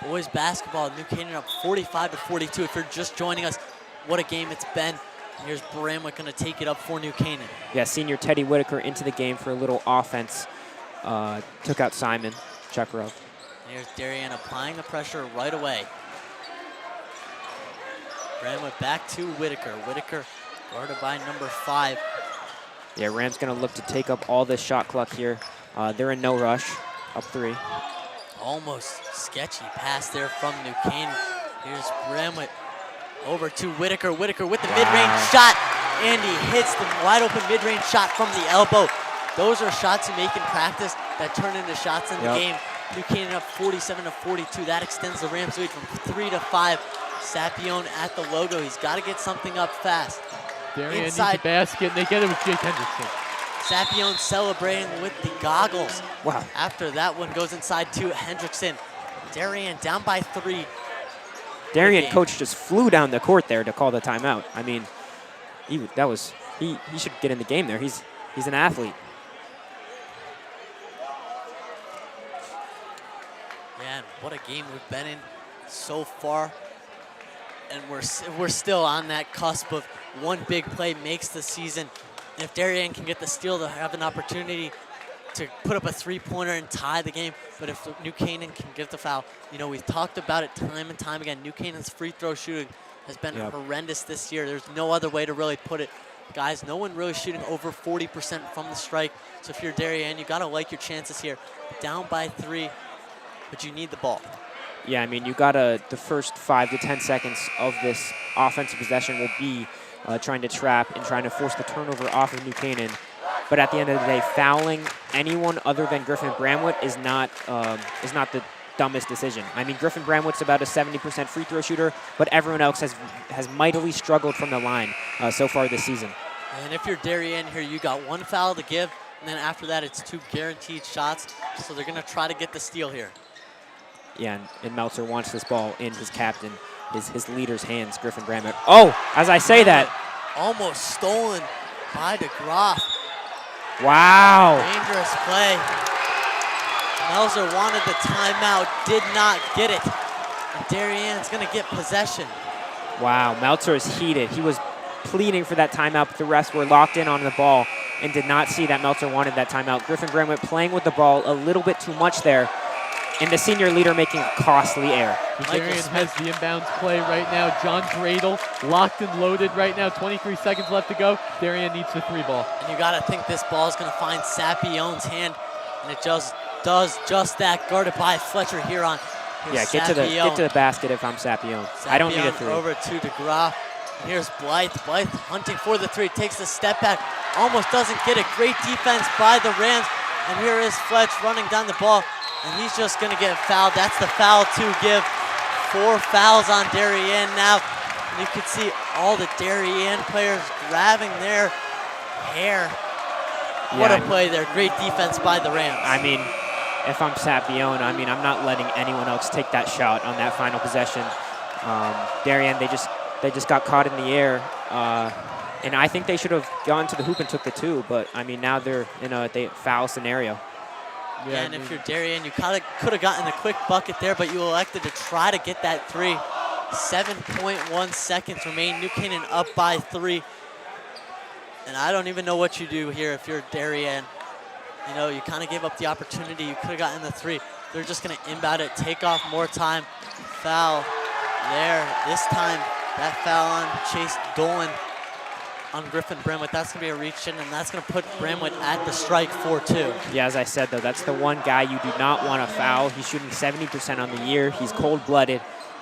S1: Boys basketball, New Canaan up 45-42. If you're just joining us, what a game it's been. Here's Bramwick going to take it up for New Canaan.
S2: Yeah, senior Teddy Whitaker into the game for a little offense. Took out Simon Chekarov.
S1: Here's Darien applying the pressure right away. Bramwick back to Whitaker. Whitaker guarded by number 5.
S2: Yeah, Rams going to look to take up all this shot clock here. They're in no rush, up 3.
S1: Almost sketchy pass there from New Canaan. Here's Bramwick over to Whitaker. Whitaker with the mid-range shot, and he hits the wide open mid-range shot from the elbow. Those are shots you make in practice that turn into shots in the game. New Canaan up 47-42. That extends the Rams lead from 3 to 5. Sapione at the logo. He's got to get something up fast.
S3: Darien needs a basket, and they get it with Jake Hendrickson.
S1: Sapione celebrating with the goggles.
S2: Wow.
S1: After that one goes inside to Hendrickson. Darien down by 3.
S2: Darien coach just flew down the court there to call the timeout. I mean, he should get in the game there. He's an athlete.
S1: Man, what a game we've been in so far. And we're still on that cusp of one big play makes the season. And if Darien can get the steal, they'll have an opportunity to put up a 3-pointer and tie the game. But if New Canaan can get the foul, you know, we've talked about it time and time again. New Canaan's free throw shooting has been horrendous this year. There's no other way to really put it. Guys, no one really shooting over 40% from the strike. So if you're Darien, you got to like your chances here. Down by 3, but you need the ball.
S2: Yeah, I mean, you got the first 5 to 10 seconds of this offensive possession will be trying to trap and trying to force the turnover off of New Canaan. But at the end of the day, fouling anyone other than Griffin Bramwitt is not the dumbest decision. I mean, Griffin Bramwitt's about a 70% free throw shooter, but everyone else has mightily struggled from the line so far this season.
S1: And if you're Darien here, you got 1 foul to give, and then after that, it's 2 guaranteed shots. So they're going to try to get the steal here.
S2: Yeah, and Meltzer wants this ball in his captain, his leader's hands, Griffin Bramwitt. Oh, as I say that.
S1: Almost stolen by DeGroff.
S2: Wow.
S1: Dangerous play. Meltzer wanted the timeout, did not get it. And Darien's going to get possession.
S2: Wow, Meltzer is heated. He was pleading for that timeout, but the refs were locked in on the ball and did not see that Meltzer wanted that timeout. Griffin Bramwitt playing with the ball a little bit too much there, and the senior leader making a costly error.
S3: Darien has the inbounds play right now. John Dreidel locked and loaded right now. 23 seconds left to go. Darien needs the 3 ball.
S1: And you got to think this ball is going to find Sapione's hand, and it just does just that. Guarded by Fletcher Huron.
S2: Yeah, get to the basket if I'm Sapione. I don't need a 3.
S1: Over to DeGraff. Here's Blythe. Blythe hunting for the 3. Takes the step back. Almost doesn't get it. Great defense by the Rams. And here is Fletch running down the ball. And he's just going to get fouled. That's the foul to give. 4 fouls on Darien now. And you can see all the Darien players grabbing their hair. What a play there. Great defense by the Rams.
S2: I mean, if I'm Sapione, I mean, I'm not letting anyone else take that shot on that final possession. Darien, they just got caught in the air. And I think they should have gone to the hoop and took the 2. But, I mean, now they're in a foul scenario.
S1: Yeah, and if you're Darien, you could have gotten a quick bucket there, but you elected to try to get that 3. 7.1 seconds remain. New Canaan up by 3. And I don't even know what you do here if you're Darien. You know, you kind of gave up the opportunity. You could have gotten the 3. They're just going to inbound it, take off more time. Foul there. This time, that foul on Chase Dolan on Griffin Bramwett. That's going to be a reach in, and that's going to put Bramwett at the strike 4-2.
S2: Yeah, as I said, though, that's the one guy you do not want to foul. He's shooting 70% on the year. He's cold-blooded.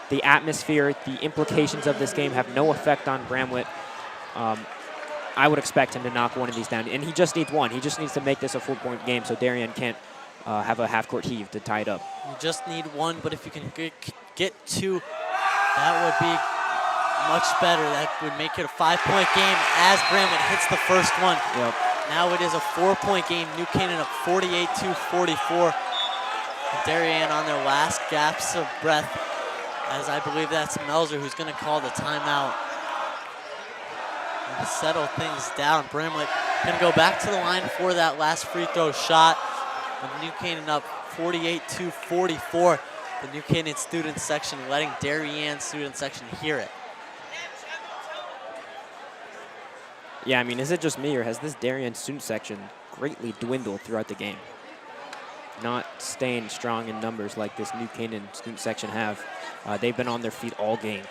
S2: The atmosphere, the implications of this game have no effect on Bramwett. I would expect him to knock one of these down, and he just needs one. He just needs to make this a 4-point game so Darien can't have a half-court heave to tie it up.
S1: You just need one, but if you can get 2, that would be much better. That would make it a 5-point game as Bramwett hits the first one.
S2: Yep.
S1: Now it is a 4-point game. New Canaan up 48-44. Darien on their last gasps of breath, as I believe that's Melzer who's going to call the timeout and settle things down. Bramwett going to go back to the line for that last free throw shot. And New Canaan up 48-44. The New Canaan student section letting Darien student section hear it.
S2: Yeah, I mean, is it just me, or has this Darien student section greatly dwindled throughout the game? Not staying strong in numbers like this New Canaan student section have. They've been on their feet all game.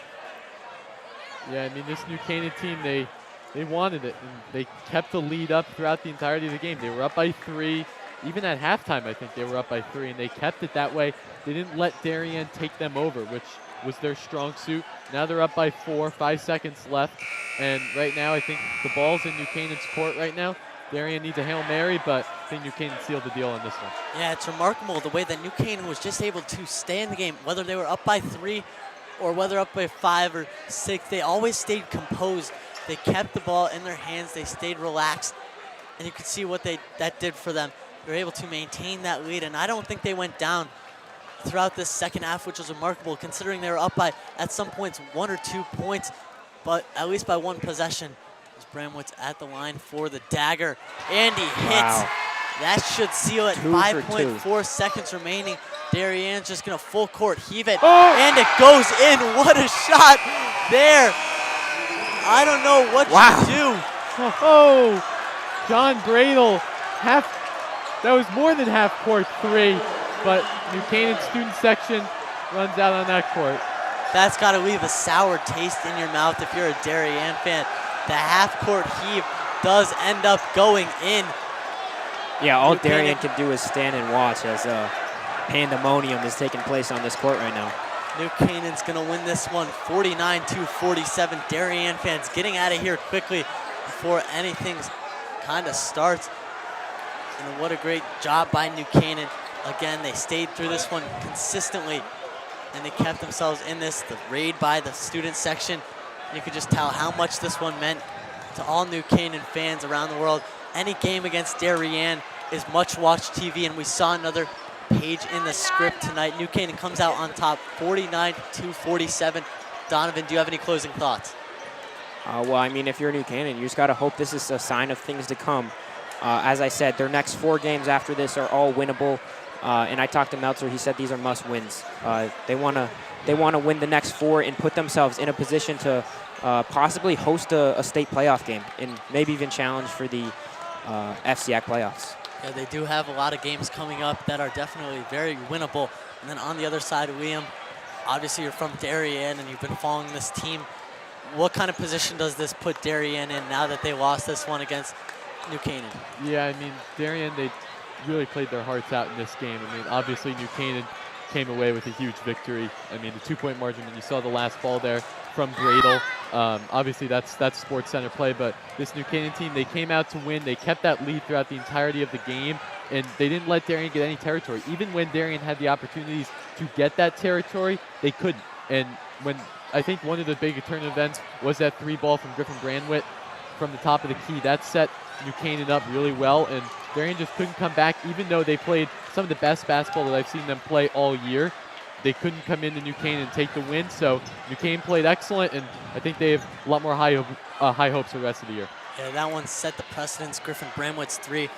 S3: Yeah, I mean, this New Canaan team, they wanted it, and they kept the lead up throughout the entirety of the game. They were up by 3. Even at halftime, I think they were up by 3, and they kept it that way. They didn't let Darien take them over, which was their strong suit. Now they're up by 4, 5 seconds left, and right now I think the ball's in New Canaan's court right now. Darien needs a Hail Mary, but I think New Canaan sealed the deal on this one.
S1: Yeah, it's remarkable the way that New Canaan was just able to stay in the game, whether they were up by 3 or whether up by 5 or 6. They always stayed composed. They kept the ball in their hands. They stayed relaxed, and you could see what that did for them. They were able to maintain that lead, and I don't think they went down throughout this second half, which was remarkable considering they were up by, at some points, 1 or 2 points, but at least by 1 possession. As Bramwett's at the line for the dagger, and he hits.
S2: Wow.
S1: That should seal it. 5.4 seconds remaining. Darien's just gonna full court heave it, and it goes in. What a shot there. I don't know what you do.
S3: Oh, John Bradle, that was more than half court 3, but New Canaan student section runs out on that court.
S1: That's got to leave a sour taste in your mouth if you're a Darien fan. The half-court heave does end up going in.
S2: Yeah, all Darien can do is stand and watch as pandemonium is taking place on this court right now.
S1: New Canaan's going to win this one 49-47. Darien fans getting out of here quickly before anything kind of starts. And what a great job by New Canaan. Again, they stayed through this one consistently, and they kept themselves in this. The raid by the student section, you could just tell how much this one meant to all New Canaan fans around the world. Any game against Darien is much-watched TV, and we saw another page in the script tonight. New Canaan comes out on top, 49-47. Donovan, do you have any closing thoughts?
S2: Well, I mean, if you're New Canaan, you just got to hope this is a sign of things to come. As I said, their next 4 games after this are all winnable. And I talked to Meltzer. He said these are must-wins. They want to win the next 4 and put themselves in a position to possibly host a state playoff game and maybe even challenge for the FCAC playoffs.
S1: Yeah, they do have a lot of games coming up that are definitely very winnable. And then on the other side, Liam, obviously you're from Darien and you've been following this team. What kind of position does this put Darien in now that they lost this one against New Canaan?
S3: Yeah, I mean, Darien, they really played their hearts out in this game. I mean, obviously New Canaan came away with a huge victory. I mean, the 2-point margin, and you saw the last ball there from Bradle. Obviously, that's Sports Center play, but this New Canaan team, they came out to win. They kept that lead throughout the entirety of the game, and they didn't let Darien get any territory. Even when Darien had the opportunities to get that territory, they couldn't. And when I think one of the big turn events was that 3 ball from Griffin Bramwett from the top of the key. That set New Canaan up really well, and Darien just couldn't come back, even though they played some of the best basketball that I've seen them play all year. They couldn't come into New Canaan and take the win, so New Canaan played excellent, and I think they have a lot more high hopes for the rest of the year.
S1: Yeah, that one set the precedence. Griffin Bramwett's 3,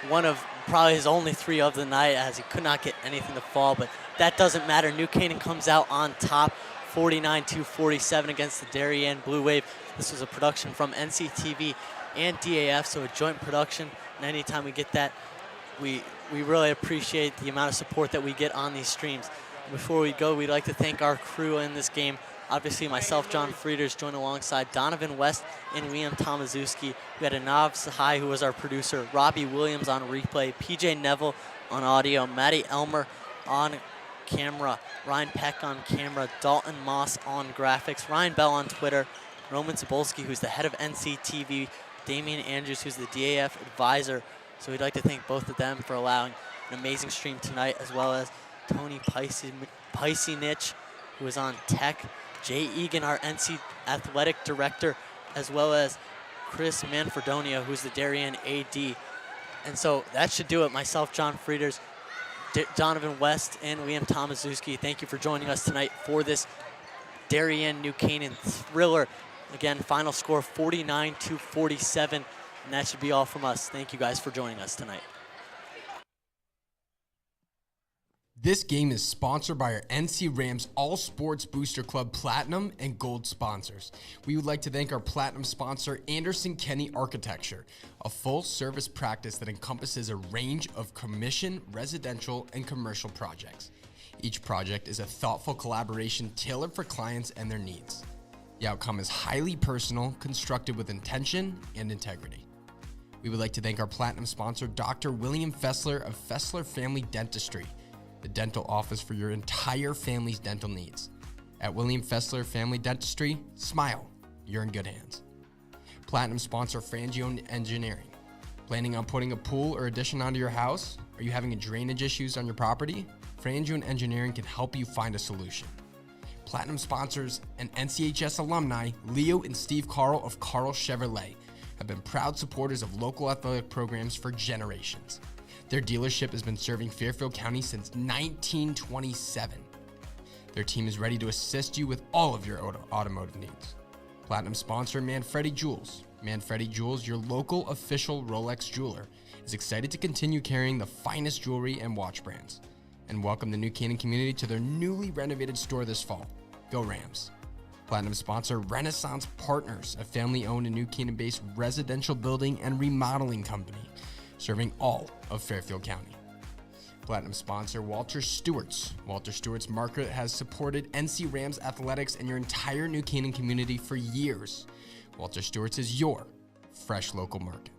S1: one of probably his only 3 of the night, as he could not get anything to fall, but that doesn't matter. New Canaan comes out on top, 49-47 against the Darien Blue Wave. This was a production from NCTV and DAF, so a joint production. And anytime we get that, we really appreciate the amount of support that we get on these streams. Before we go, we'd like to thank our crew in this game. Obviously, myself, John Frieders, joined alongside Donovan West and Liam Tomaszewski. We had Anav Sahai, who was our producer, Robbie Williams on replay, PJ Neville on audio, Maddie Elmer on camera, Ryan Peck on camera, Dalton Moss on graphics, Ryan Bell on Twitter, Roman Zabolski, who's the head of NCTV, Damian Andrews, who's the DAF advisor. So we'd like to thank both of them for allowing an amazing stream tonight, as well as Tony Peisinich, who is on tech, Jay Egan, our NC athletic director, as well as Chris Manfredonia, who's the Darien AD. And so that should do it. Myself, John Frieders, Donovan West, and Liam Tomaszewski, thank you for joining us tonight for this Darien New Canaan thriller. Again, final score 49-47, and that should be all from us. Thank you guys for joining us tonight.
S4: This game is sponsored by our NC Rams All Sports Booster Club Platinum and Gold sponsors. We would like to thank our Platinum sponsor, Anderson Kenny Architecture, a full-service practice that encompasses a range of commission, residential, and commercial projects. Each project is a thoughtful collaboration tailored for clients and their needs. The outcome is highly personal, constructed with intention and integrity. We would like to thank our Platinum sponsor, Dr. William Fessler of Fessler Family Dentistry, the dental office for your entire family's dental needs. At William Fessler Family Dentistry, smile, you're in good hands. Platinum sponsor Frangione Engineering. Planning on putting a pool or addition onto your house? Are you having drainage issues on your property? Frangione Engineering can help you find a solution. Platinum sponsors and NCHS alumni Leo and Steve Carl of Carl Chevrolet have been proud supporters of local athletic programs for generations. Their dealership has been serving Fairfield County since 1927. Their team is ready to assist you with all of your automotive needs. Platinum sponsor Manfredi Jewels. Manfredi Jewels, your local official Rolex jeweler, is excited to continue carrying the finest jewelry and watch brands, and welcome the New Canaan community to their newly renovated store this fall. Go Rams. Platinum sponsor Renaissance Partners, a family-owned and New Canaan-based residential building and remodeling company, serving all of Fairfield County. Platinum sponsor Walter Stewart's. Walter Stewart's Market has supported NC Rams athletics and your entire New Canaan community for years. Walter Stewart's is your fresh local market.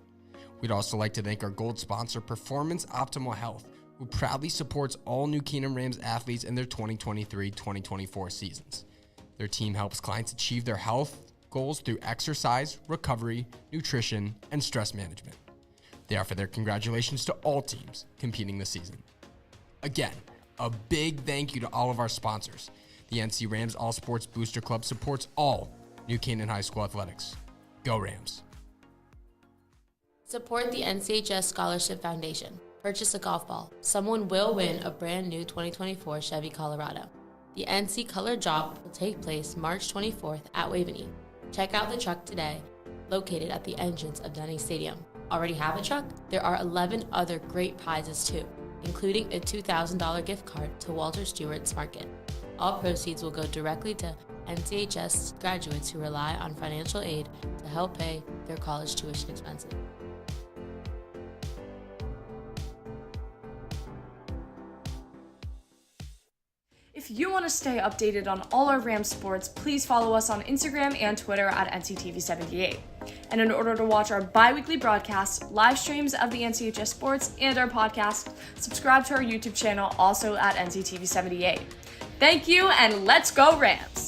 S4: We'd also like to thank our gold sponsor Performance Optimal Health, who proudly supports all New Canaan Rams athletes in their 2023-2024 seasons. Their team helps clients achieve their health goals through exercise, recovery, nutrition, and stress management. They offer their congratulations to all teams competing this season. Again, a big thank you to all of our sponsors. The NC Rams All Sports Booster Club supports all New Canaan High School athletics. Go Rams.
S5: Support the NCHS Scholarship Foundation. Purchase a golf ball. Someone will win a brand new 2024 Chevy Colorado. The NC Color Drop will take place March 24th at Waveney. Check out the truck today, located at the entrance of Denny Stadium. Already have a truck? There are 11 other great prizes too, including a $2,000 gift card to Walter Stewart's Market. All proceeds will go directly to NCHS graduates who rely on financial aid to help pay their college tuition expenses.
S6: If you want to stay updated on all our Rams sports, please follow us on Instagram and Twitter at NCTV78. And in order to watch our bi-weekly broadcasts, live streams of the NCHS sports, and our podcast, subscribe to our YouTube channel also at NCTV78. Thank you, and let's go Rams!